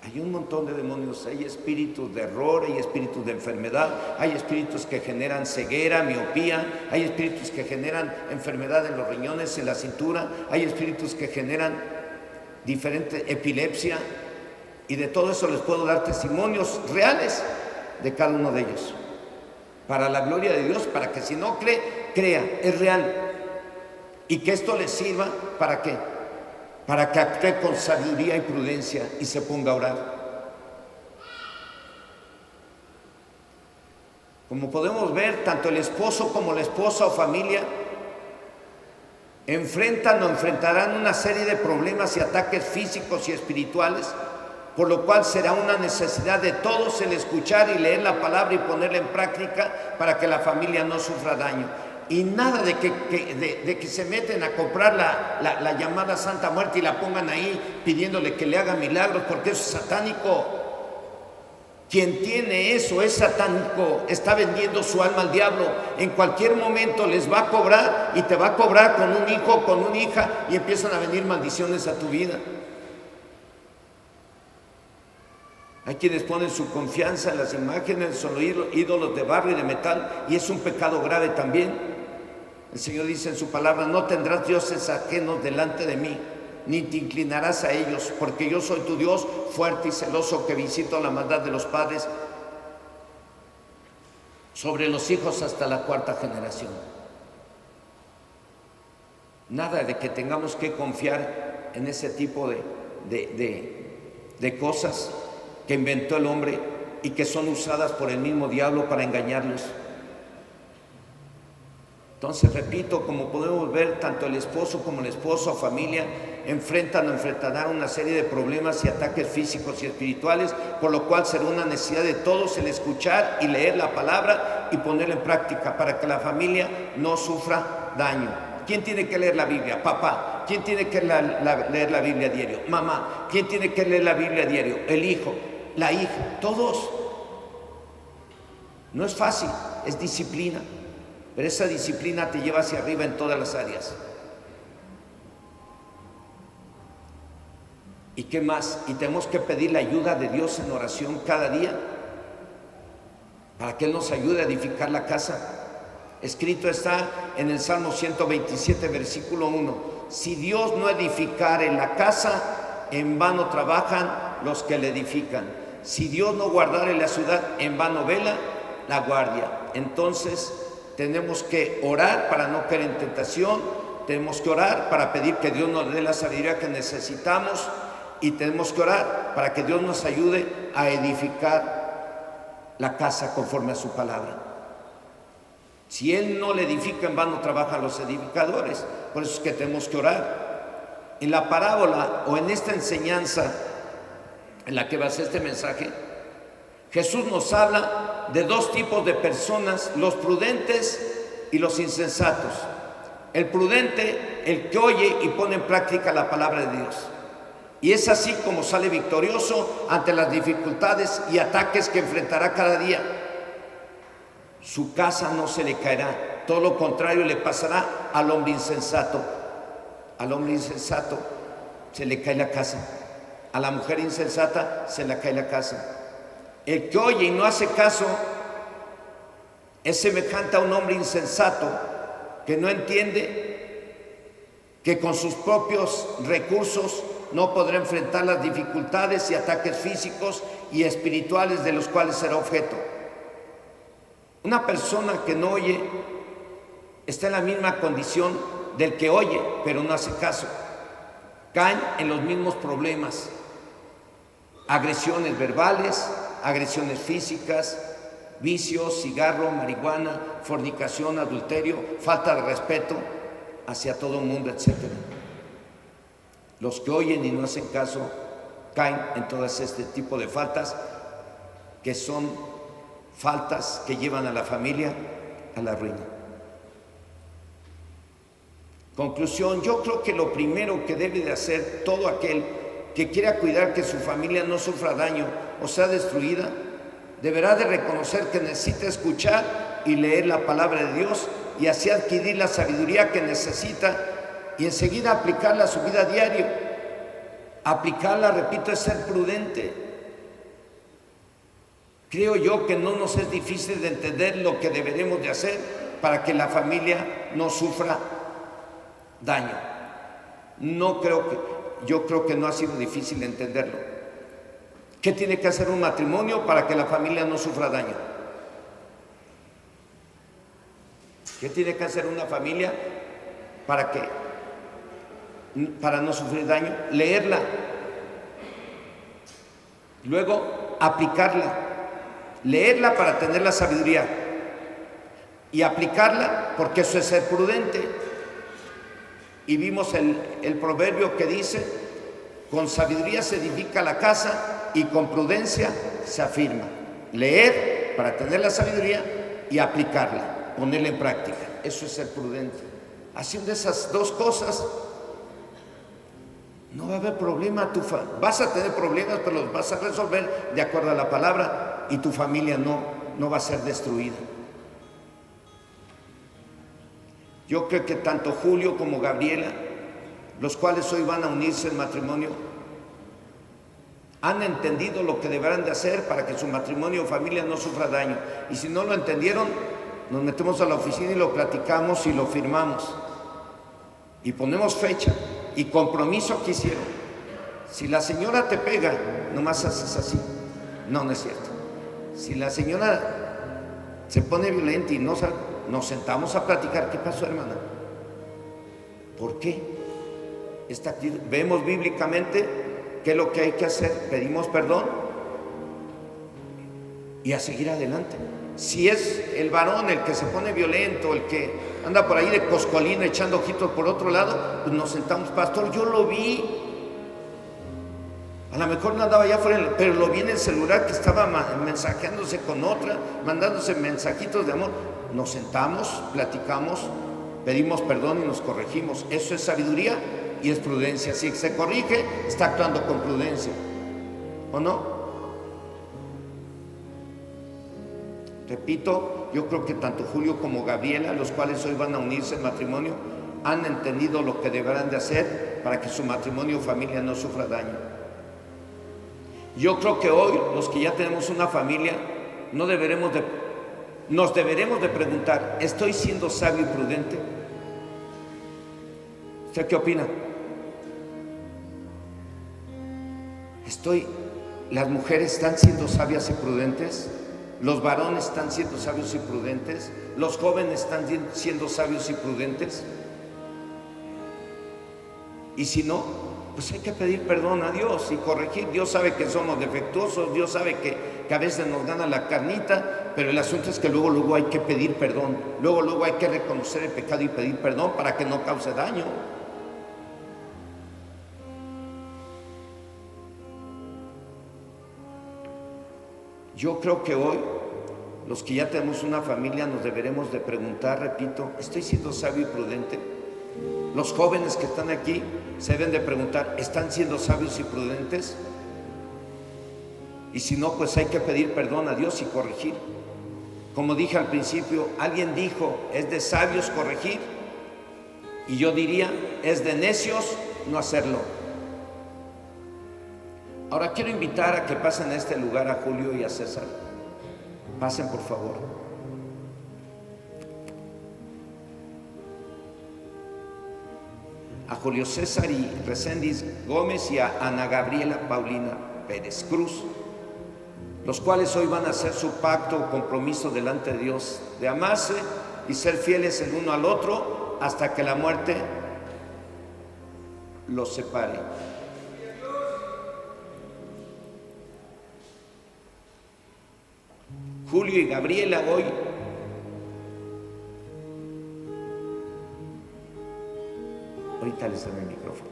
A: Hay un montón de demonios. Hay espíritus de error, hay espíritus de enfermedad, hay espíritus que generan ceguera, miopía, hay espíritus que generan enfermedad en los riñones, en la cintura, hay espíritus que generan diferente epilepsia, y de todo eso les puedo dar testimonios reales de cada uno de ellos, para la gloria de Dios, para que si no cree, crea, es real, y que esto les sirva ¿para qué? Para que actúe con sabiduría y prudencia y se ponga a orar. Como podemos ver, tanto el esposo como la esposa o familia enfrentan o enfrentarán una serie de problemas y ataques físicos y espirituales, por lo cual será una necesidad de todos el escuchar y leer la palabra y ponerla en práctica para que la familia no sufra daño. Y nada de que se meten a comprar la llamada Santa Muerte y la pongan ahí pidiéndole que le haga milagros, porque eso es satánico. Quien tiene eso es satánico, está vendiendo su alma al diablo. En cualquier momento les va a cobrar, y te va a cobrar con un hijo, con una hija, y empiezan a venir maldiciones a tu vida. Hay quienes ponen su confianza en las imágenes, son los ídolos de barro y de metal, y es un pecado grave también. El Señor dice en su palabra: no tendrás dioses ajenos delante de mí, ni te inclinarás a ellos, porque yo soy tu Dios fuerte y celoso, que visito la maldad de los padres sobre los hijos hasta la cuarta generación. Nada de que tengamos que confiar en ese tipo de cosas que inventó el hombre y que son usadas por el mismo diablo para engañarlos. Entonces, repito, como podemos ver, tanto el esposo como la esposa o familia enfrentarán una serie de problemas y ataques físicos y espirituales, por lo cual será una necesidad de todos el escuchar y leer la palabra y ponerla en práctica para que la familia no sufra daño. ¿Quién tiene que leer la Biblia? Papá. ¿Quién tiene que leer la Biblia diario? Mamá. ¿Quién tiene que leer la Biblia diario? El hijo, la hija, todos. No es fácil, es disciplina. Pero esa disciplina te lleva hacia arriba en todas las áreas. ¿Y qué más? Y tenemos que pedir la ayuda de Dios en oración cada día para que Él nos ayude a edificar la casa. Escrito está en el Salmo 127, versículo 1: si Dios no edificare la casa, en vano trabajan los que la edifican. Si Dios no guardare la ciudad, en vano vela la guardia. Entonces, tenemos que orar para no caer en tentación, tenemos que orar para pedir que Dios nos dé la sabiduría que necesitamos, y tenemos que orar para que Dios nos ayude a edificar la casa conforme a su palabra. Si Él no le edifica, en vano trabajan los edificadores. Por eso es que tenemos que orar. En la parábola o en esta enseñanza en la que basé este mensaje, Jesús nos habla de dos tipos de personas, los prudentes y los insensatos. El prudente, el que oye y pone en práctica la palabra de Dios. Y es así como sale victorioso ante las dificultades y ataques que enfrentará cada día. Su casa no se le caerá, todo lo contrario le pasará al hombre insensato. Al hombre insensato se le cae la casa, a la mujer insensata se le cae la casa. El que oye y no hace caso es semejante a un hombre insensato que no entiende que con sus propios recursos no podrá enfrentar las dificultades y ataques físicos y espirituales de los cuales será objeto. Una persona que no oye está en la misma condición del que oye, pero no hace caso. Caen en los mismos problemas: agresiones verbales, agresiones físicas, vicios, cigarro, marihuana, fornicación, adulterio, falta de respeto hacia todo el mundo, etc. Los que oyen y no hacen caso caen en todas este tipo de faltas, que son faltas que llevan a la familia a la ruina. Conclusión: yo creo que lo primero que debe de hacer todo aquel que quiera cuidar que su familia no sufra daño o sea destruida, deberá de reconocer que necesita escuchar y leer la palabra de Dios y así adquirir la sabiduría que necesita y enseguida aplicarla a su vida diaria. Aplicarla, repito, es ser prudente. Creo yo que no nos es difícil de entender lo que deberemos de hacer para que la familia no sufra daño. Yo creo que no ha sido difícil entenderlo. ¿Qué tiene que hacer un matrimonio para que la familia no sufra daño? ¿Qué tiene que hacer una familia para no sufrir daño? Leerla, luego aplicarla. Leerla para tener la sabiduría y aplicarla, porque eso es ser prudente. Y vimos el proverbio que dice: con sabiduría se edifica la casa y con prudencia se afirma. Leer para tener la sabiduría y aplicarla, ponerla en práctica. Eso es ser prudente. Haciendo esas dos cosas, no va a haber problema. Vas a tener problemas, pero los vas a resolver de acuerdo a la palabra y tu familia no va a ser destruida. Yo creo que tanto Julio como Gabriela, los cuales hoy van a unirse en matrimonio, han entendido lo que deberán de hacer para que su matrimonio o familia no sufra daño. Y si no lo entendieron, nos metemos a la oficina y lo platicamos y lo firmamos. Y ponemos fecha y compromiso que hicieron. Si la señora te pega, nomás haces así. No, no es cierto. Si la señora se pone violenta y nos sentamos a platicar. ¿Qué pasó, hermana? ¿Por qué? Vemos bíblicamente qué es lo que hay que hacer. Pedimos perdón y a seguir adelante. Si es el varón el que se pone violento, el que anda por ahí de coscolino echando ojitos por otro lado, pues nos sentamos: pastor, yo lo vi. A lo mejor no andaba allá afuera, pero lo vi en el celular que estaba mensajeándose con otra, mandándose mensajitos de amor. Nos sentamos, platicamos, pedimos perdón y nos corregimos. Eso es sabiduría y es prudencia. Si se corrige, está actuando con prudencia, ¿o no? Repito, yo creo que tanto Julio como Gabriela, los cuales hoy van a unirse en matrimonio, han entendido lo que deberán de hacer para que su matrimonio o familia no sufra daño. Yo creo que hoy, los que ya tenemos una familia, nos deberemos de preguntar: ¿estoy siendo sabio y prudente? ¿Usted qué opina? ¿Las mujeres están siendo sabias y prudentes? ¿Los varones están siendo sabios y prudentes? ¿Los jóvenes están siendo sabios y prudentes? Y si no, pues hay que pedir perdón a Dios y corregir. Dios sabe que somos defectuosos, Dios sabe que a veces nos gana la carnita, pero el asunto es que luego hay que pedir perdón. Luego hay que reconocer el pecado y pedir perdón para que no cause daño. Yo creo que hoy, los que ya tenemos una familia, nos deberemos de preguntar, repito, ¿estoy siendo sabio y prudente? Los jóvenes que están aquí se deben de preguntar, ¿están siendo sabios y prudentes? Y si no, pues hay que pedir perdón a Dios y corregir. Como dije al principio, alguien dijo, es de sabios corregir, y yo diría, es de necios no hacerlo. Ahora quiero invitar a que pasen a este lugar a Julio y a César. Pasen, por favor. A Julio César y Reséndiz Gómez y a Ana Gabriela Paulina Pérez Cruz, los cuales hoy van a hacer su pacto o compromiso delante de Dios de amarse y ser fieles el uno al otro hasta que la muerte los separe. Julio y Gabriela hoy ahorita les doy el micrófono.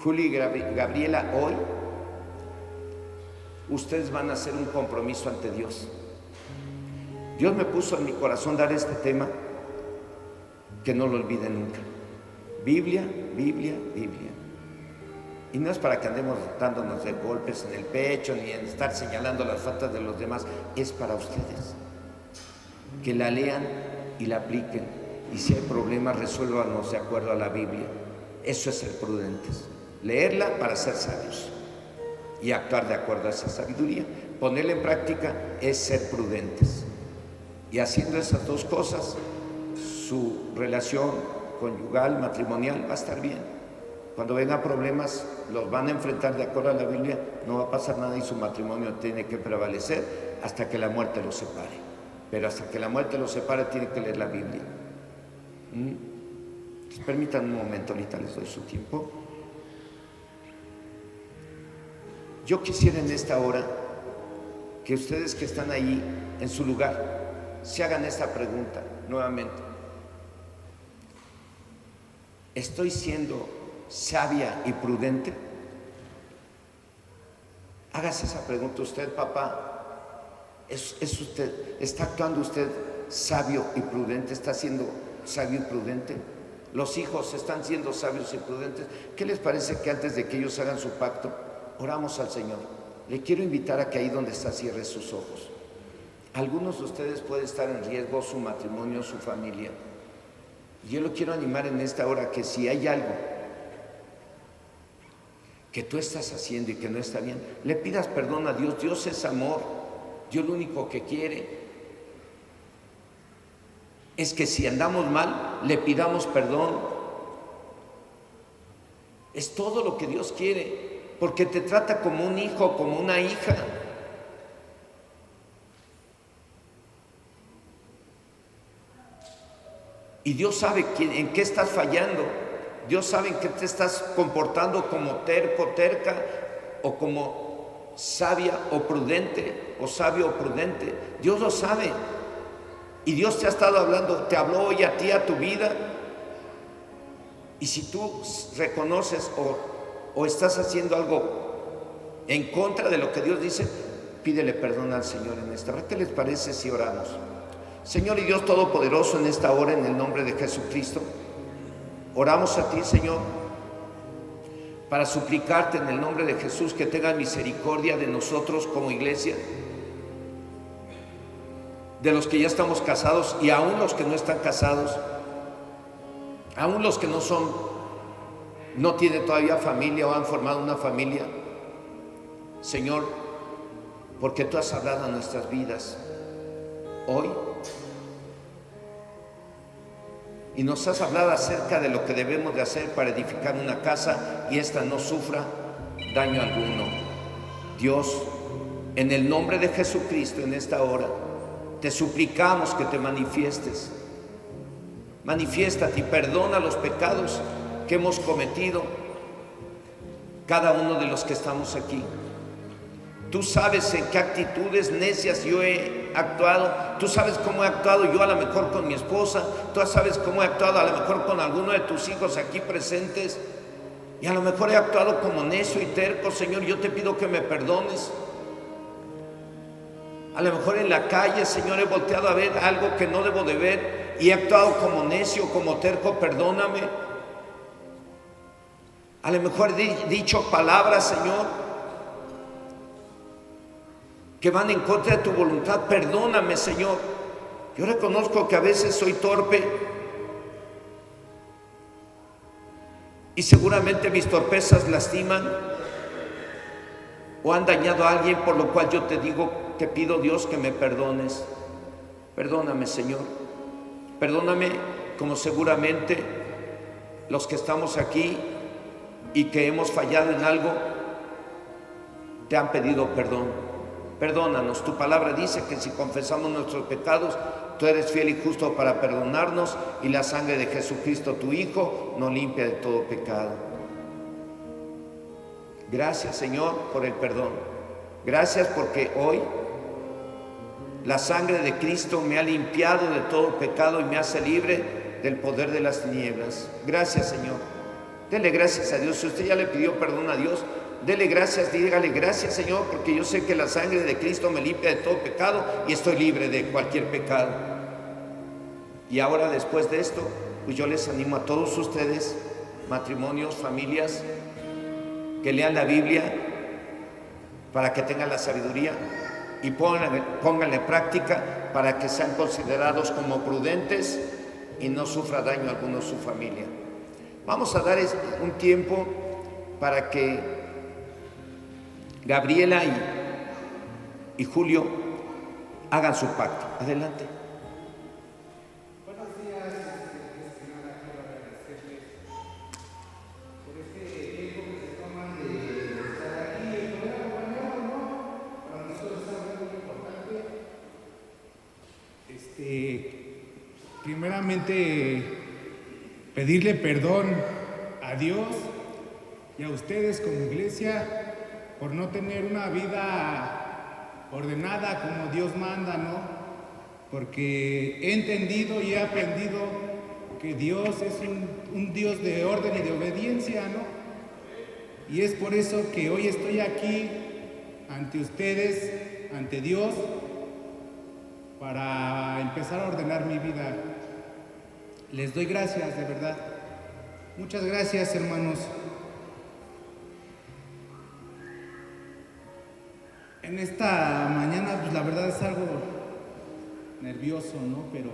A: Julio y Gabriela hoy ustedes van a hacer un compromiso ante Dios. Dios me puso en mi corazón dar este tema, que no lo olviden nunca. Biblia, Biblia, Biblia. Y no es para que andemos dándonos de golpes en el pecho ni en estar señalando las faltas de los demás, es para ustedes. Que la lean y la apliquen, y si hay problemas resuélvanos de acuerdo a la Biblia. Eso es ser prudentes, leerla para ser sabios y actuar de acuerdo a esa sabiduría. Ponerla en práctica es ser prudentes, y haciendo esas dos cosas su relación conyugal, matrimonial va a estar bien. Cuando vengan problemas los van a enfrentar de acuerdo a la Biblia, no va a pasar nada y su matrimonio tiene que prevalecer hasta que la muerte los separe. Pero hasta que la muerte los separe tiene que leer la Biblia. Pues permítanme un momento, ahorita les doy su tiempo. Yo quisiera en esta hora que ustedes que están ahí en su lugar se hagan esta pregunta nuevamente. ¿Estoy siendo sabia y prudente? Hágase esa pregunta usted, papá. ¿Es usted, está actuando usted sabio y prudente? ¿Está siendo sabio y prudente? Los hijos están siendo sabios y prudentes. ¿Qué les parece que antes de que ellos hagan su pacto, oramos al Señor? Le quiero invitar a que ahí donde está cierre sus ojos. Algunos de ustedes pueden estar en riesgo su matrimonio, su familia. Yo lo quiero animar en esta hora que si hay algo que tú estás haciendo y que no está bien, le pidas perdón a Dios. Dios es amor. Dios lo único que quiere es que si andamos mal, le pidamos perdón. Es todo lo que Dios quiere, porque te trata como un hijo, como una hija. Y Dios sabe en qué estás fallando. Dios sabe en qué te estás comportando como terco, terca, o como sabia o prudente, o sabio o prudente. Dios lo sabe. Y Dios te ha estado hablando, te habló hoy a ti, a tu vida. Y si tú reconoces o estás haciendo algo en contra de lo que Dios dice, pídele perdón al Señor en esta hora. ¿Qué les parece si oramos? Señor y Dios Todopoderoso, en esta hora, en el nombre de Jesucristo, oramos a ti, Señor, para suplicarte en el nombre de Jesús que tengas misericordia de nosotros como iglesia, de los que ya estamos casados y aún los que no están casados, aún los que no tienen todavía familia o han formado una familia. Señor, porque tú has hablado a nuestras vidas hoy y nos has hablado acerca de lo que debemos de hacer para edificar una casa y ésta no sufra daño alguno. Dios, en el nombre de Jesucristo, en esta hora te suplicamos que te manifiestes. Manifiéstate y perdona los pecados que hemos cometido cada uno de los que estamos aquí. Tú sabes en qué actitudes necias yo he actuado. Tú sabes cómo he actuado yo a lo mejor con mi esposa. Tú sabes cómo he actuado a lo mejor con alguno de tus hijos aquí presentes. Y a lo mejor he actuado como necio y terco. Señor, yo te pido que me perdones. A lo mejor en la calle, Señor, he volteado a ver algo que no debo de ver y he actuado como necio, como terco, perdóname. A lo mejor he dicho palabras, Señor, que van en contra de tu voluntad. Perdóname, Señor. Yo reconozco que a veces soy torpe y seguramente mis torpezas lastiman o han dañado a alguien, por lo cual yo te digo, te pido, Dios, que me perdones. Perdóname, Señor. Perdóname, como seguramente los que estamos aquí y que hemos fallado en algo te han pedido perdón. Perdónanos. Tu palabra dice que si confesamos nuestros pecados, tú eres fiel y justo para perdonarnos, y la sangre de Jesucristo, tu Hijo, nos limpia de todo pecado. Gracias, Señor, por el perdón. Gracias porque hoy la sangre de Cristo me ha limpiado de todo pecado y me hace libre del poder de las tinieblas. Gracias, Señor. Dele gracias a Dios. Si usted ya le pidió perdón a Dios, dele gracias, dígale gracias, Señor, porque yo sé que la sangre de Cristo me limpia de todo pecado y estoy libre de cualquier pecado. Y ahora, después de esto, pues yo les animo a todos ustedes, matrimonios, familias, que lean la Biblia para que tengan la sabiduría y pónganla en práctica para que sean considerados como prudentes y no sufra daño alguno su familia. Vamos a dar un tiempo para que Gabriela y Julio hagan su pacto. Adelante.
B: Buenos días, señora. Quiero agradecerles por este tiempo que se toman de estar aquí y poder acompañarnos, ¿no? Para nosotros es algo muy importante. Primeramente, pedirle perdón a Dios y a ustedes como iglesia por no tener una vida ordenada como Dios manda, ¿no? Porque he entendido y he aprendido que Dios es un Dios de orden y de obediencia, ¿no? Y es por eso que hoy estoy aquí ante ustedes, ante Dios, para empezar a ordenar mi vida. Les doy gracias, de verdad. Muchas gracias, hermanos. En esta mañana, pues la verdad es algo nervioso, ¿no? Pero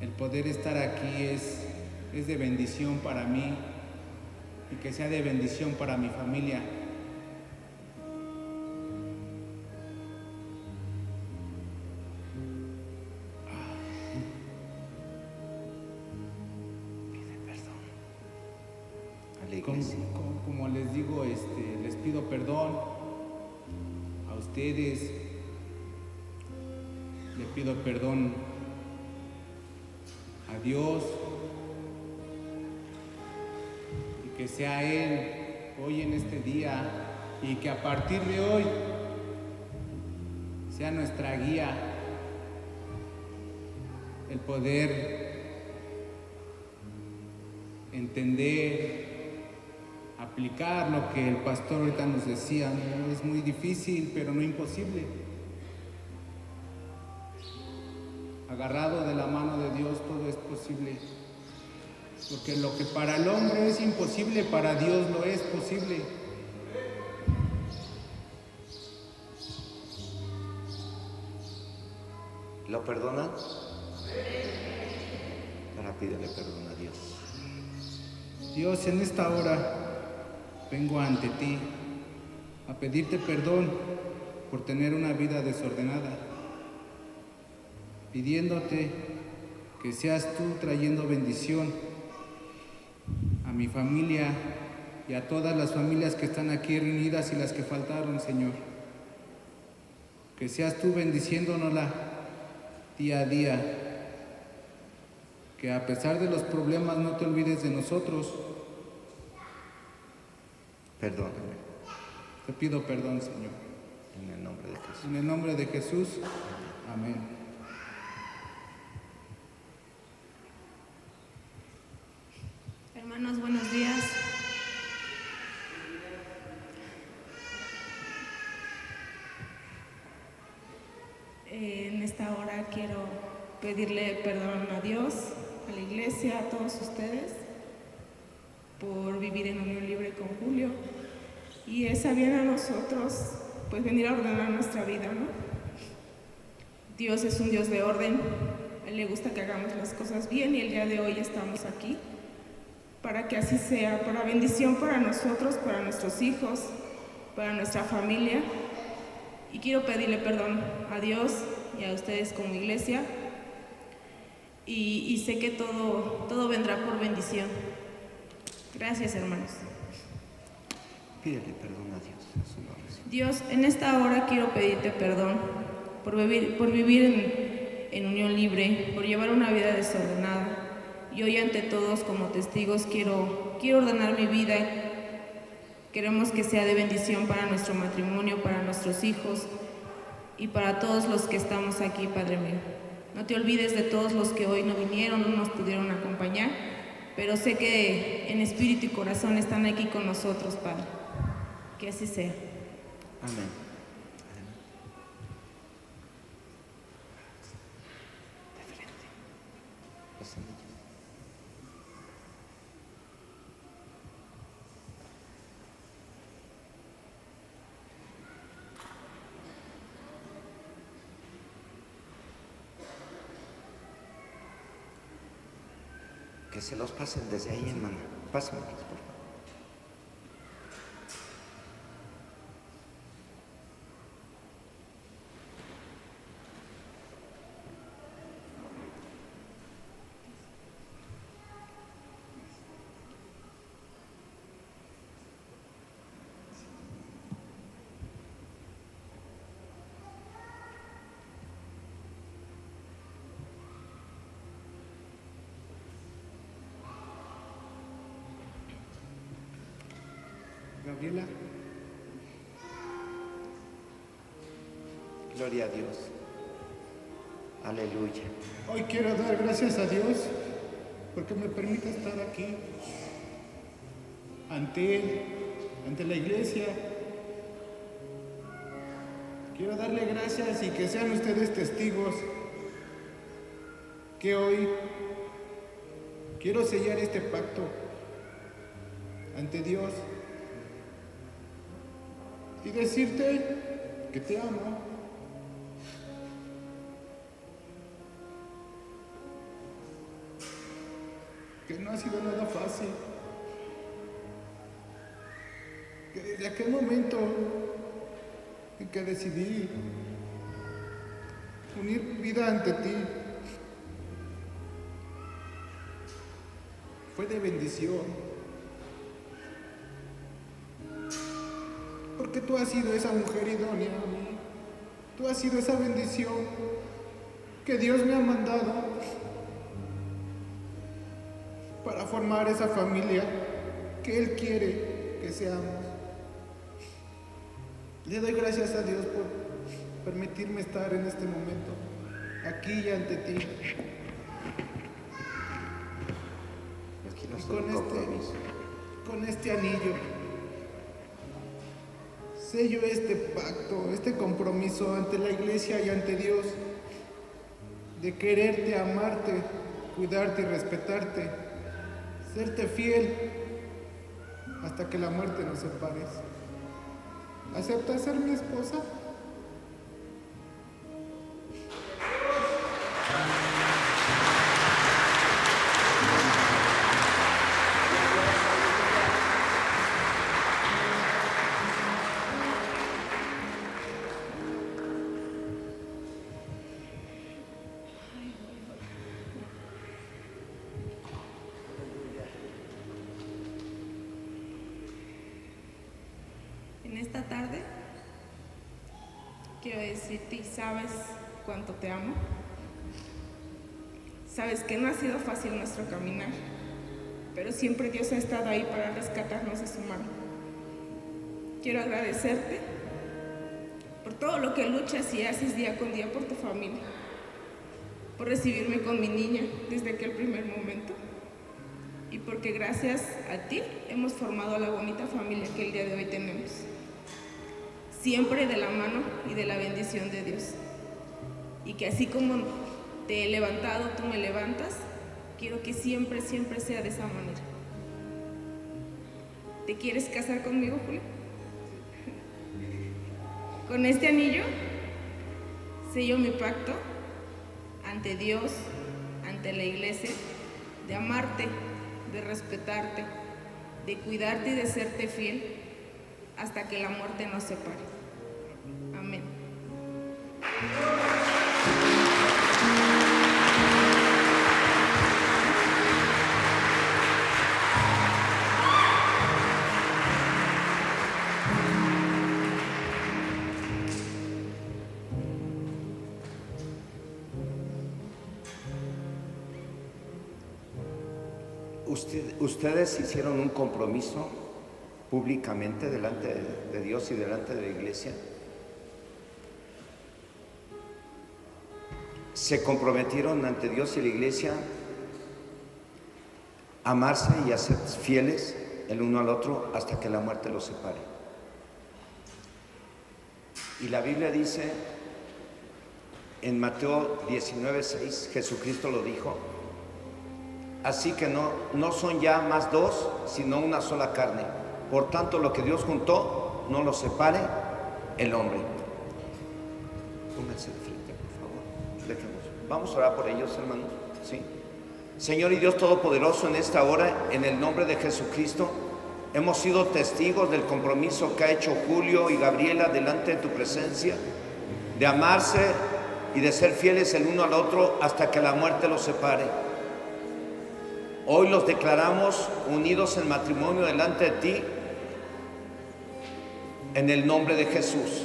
B: el poder estar aquí es de bendición para mí y que sea de bendición para mi familia. Como les digo, les pido perdón a ustedes, le pido perdón a Dios y que sea Él hoy en este día y que a partir de hoy sea nuestra guía el poder entender, aplicar lo que el pastor ahorita nos decía, ¿no? Es muy difícil, pero no imposible. Agarrado de la mano de Dios todo es posible. Porque lo que para el hombre es imposible, para Dios lo es posible.
A: ¿Lo perdonan? Ahora pídele perdón a Dios.
B: Dios, en esta hora vengo ante ti a pedirte perdón por tener una vida desordenada, pidiéndote que seas tú trayendo bendición a mi familia y a todas las familias que están aquí reunidas y las que faltaron, Señor. Que seas tú bendiciéndonosla día a día, que a pesar de los problemas no te olvides de nosotros.
A: Perdóname.
B: Te pido perdón, Señor.
A: En el nombre de Jesús.
B: En el nombre de Jesús. Amén.
C: Hermanos, buenos días. pedirle perdón a Dios, a la iglesia, a todos ustedes, por vivir en unión libre con Julio. Y es bien a nosotros, pues, venir a ordenar nuestra vida, ¿no? Dios es un Dios de orden, a Él le gusta que hagamos las cosas bien y el día de hoy estamos aquí para que así sea, para bendición para nosotros, para nuestros hijos, para nuestra familia. Y quiero pedirle perdón a Dios y a ustedes como iglesia. Y sé que todo vendrá por bendición. Gracias, hermanos.
A: Pídele perdón a Dios en su nombre.
C: Dios, en esta hora quiero pedirte perdón por vivir en unión libre, por llevar una vida desordenada. Y hoy ante todos como testigos quiero ordenar mi vida. Queremos que sea de bendición para nuestro matrimonio, para nuestros hijos y para todos los que estamos aquí, Padre mío. No te olvides de todos los que hoy no vinieron, no nos pudieron acompañar, pero sé que en espíritu y corazón están aquí con nosotros, Padre. Que así sea.
A: Amén. De frente. Los anillos. Que se los pasen desde ahí, hermana. Pásenmelos, por favor.
B: Gabriela,
A: Gloria a Dios. Aleluya.
B: hoy quiero dar gracias a Dios porque me permite estar aquí ante Él, ante la iglesia. Quiero darle gracias y que sean ustedes testigos que hoy quiero sellar este pacto ante Dios y decirte que te amo. Que no ha sido nada fácil. Que desde aquel momento en que decidí unir mi vida ante ti, fue de bendición. Porque tú has sido esa mujer idónea a mí. Tú has sido esa bendición que Dios me ha mandado para formar esa familia que Él quiere que seamos. Le doy gracias a Dios por permitirme estar en este momento, aquí y ante ti.
A: Aquí no
B: Y
A: son compromiso.
B: con este anillo, sello este pacto, este compromiso ante la iglesia y ante Dios, de quererte, amarte, cuidarte y respetarte, serte fiel hasta que la muerte nos separe. ¿Aceptas ser mi esposa?
C: En esta tarde quiero decirte, sabes cuánto te amo. Sabes que no ha sido fácil nuestro caminar, pero siempre Dios ha estado ahí para rescatarnos de su mano. Quiero agradecerte por todo lo que luchas y haces día con día por tu familia, por recibirme con mi niña desde aquel primer momento y porque gracias a ti hemos formado la bonita familia que el día de hoy tenemos. Siempre de la mano y de la bendición de Dios. Y que así como te he levantado, tú me levantas. Quiero que siempre, siempre sea de esa manera. ¿Te quieres casar conmigo, Julio? Con este anillo sello mi pacto ante Dios, ante la iglesia, de amarte, de respetarte, de cuidarte y de serte fiel hasta que la muerte nos separe. Amén.
A: Ustedes hicieron un compromiso públicamente delante de Dios y delante de la iglesia. Se comprometieron ante Dios y la iglesia a amarse y a ser fieles el uno al otro hasta que la muerte los separe. Y la Biblia dice en Mateo 19:6, Jesucristo lo dijo: así que no son ya más dos, sino una sola carne. Por tanto, lo que Dios juntó, no lo separe el hombre. Pónganse de frente, por favor. Dejemos. Vamos a orar por ellos, hermanos. ¿Sí? Señor y Dios Todopoderoso, en esta hora, en el nombre de Jesucristo, hemos sido testigos del compromiso que ha hecho Julio y Gabriela delante de tu presencia, de amarse y de ser fieles el uno al otro hasta que la muerte los separe. Hoy los declaramos unidos en matrimonio delante de ti, en el nombre de Jesús.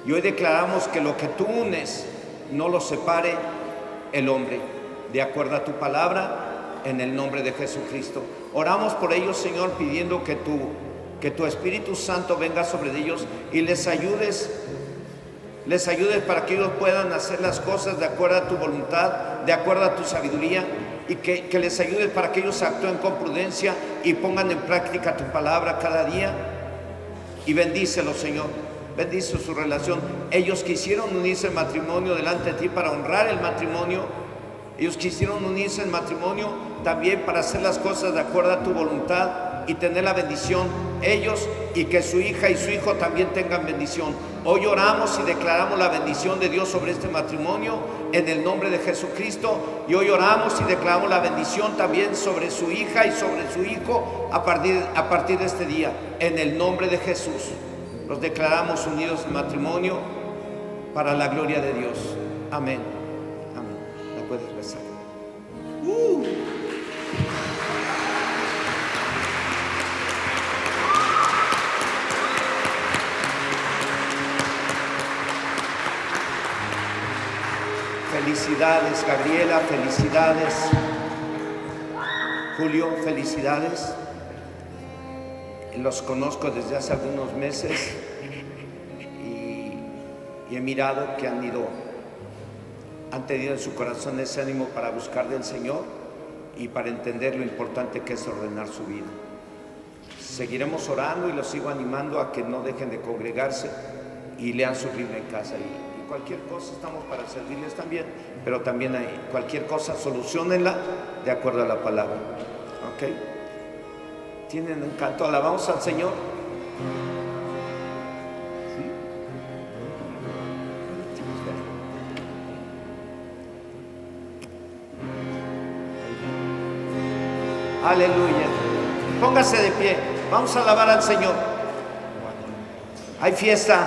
A: Y hoy declaramos que lo que tú unes no lo separe el hombre, de acuerdo a tu palabra, en el nombre de Jesucristo. Oramos por ellos, Señor, pidiendo que tu Espíritu Santo venga sobre ellos y les ayudes para que ellos puedan hacer las cosas de acuerdo a tu voluntad, de acuerdo a tu sabiduría, y que les ayudes para que ellos actúen con prudencia y pongan en práctica tu palabra cada día. Y bendícelos, Señor, bendice su relación. Ellos quisieron unirse en matrimonio delante de ti para honrar el matrimonio. Ellos quisieron unirse en matrimonio también para hacer las cosas de acuerdo a tu voluntad y tener la bendición ellos, y que su hija y su hijo también tengan bendición. Hoy oramos y declaramos la bendición de Dios sobre este matrimonio en el nombre de Jesucristo. Y hoy oramos y declaramos la bendición también sobre su hija y sobre su hijo a partir de este día, en el nombre de Jesús. Los declaramos unidos en matrimonio para la gloria de Dios. Amén. Amén. La puedes besar. Felicidades, Gabriela, felicidades. Julio, felicidades. Los conozco desde hace algunos meses y he mirado que han tenido en su corazón ese ánimo para buscar del Señor y para entender lo importante que es ordenar su vida. Seguiremos orando y los sigo animando a que no dejen de congregarse y lean su Biblia en casa. Y cualquier cosa estamos para servirles también, pero también hay cualquier cosa, soluciónenla de acuerdo a la palabra. ¿Ok? ¿Tienen un canto? ¿Alabamos al Señor? ¿Sí? Aleluya. Póngase de pie. Vamos a alabar al Señor. Hay fiesta.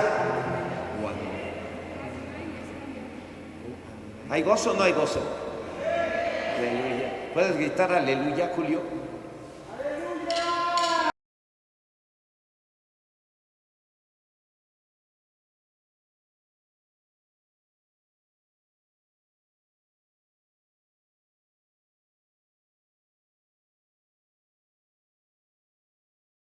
A: ¿Hay gozo o no hay gozo? Aleluya. ¿Puedes gritar aleluya, Julio?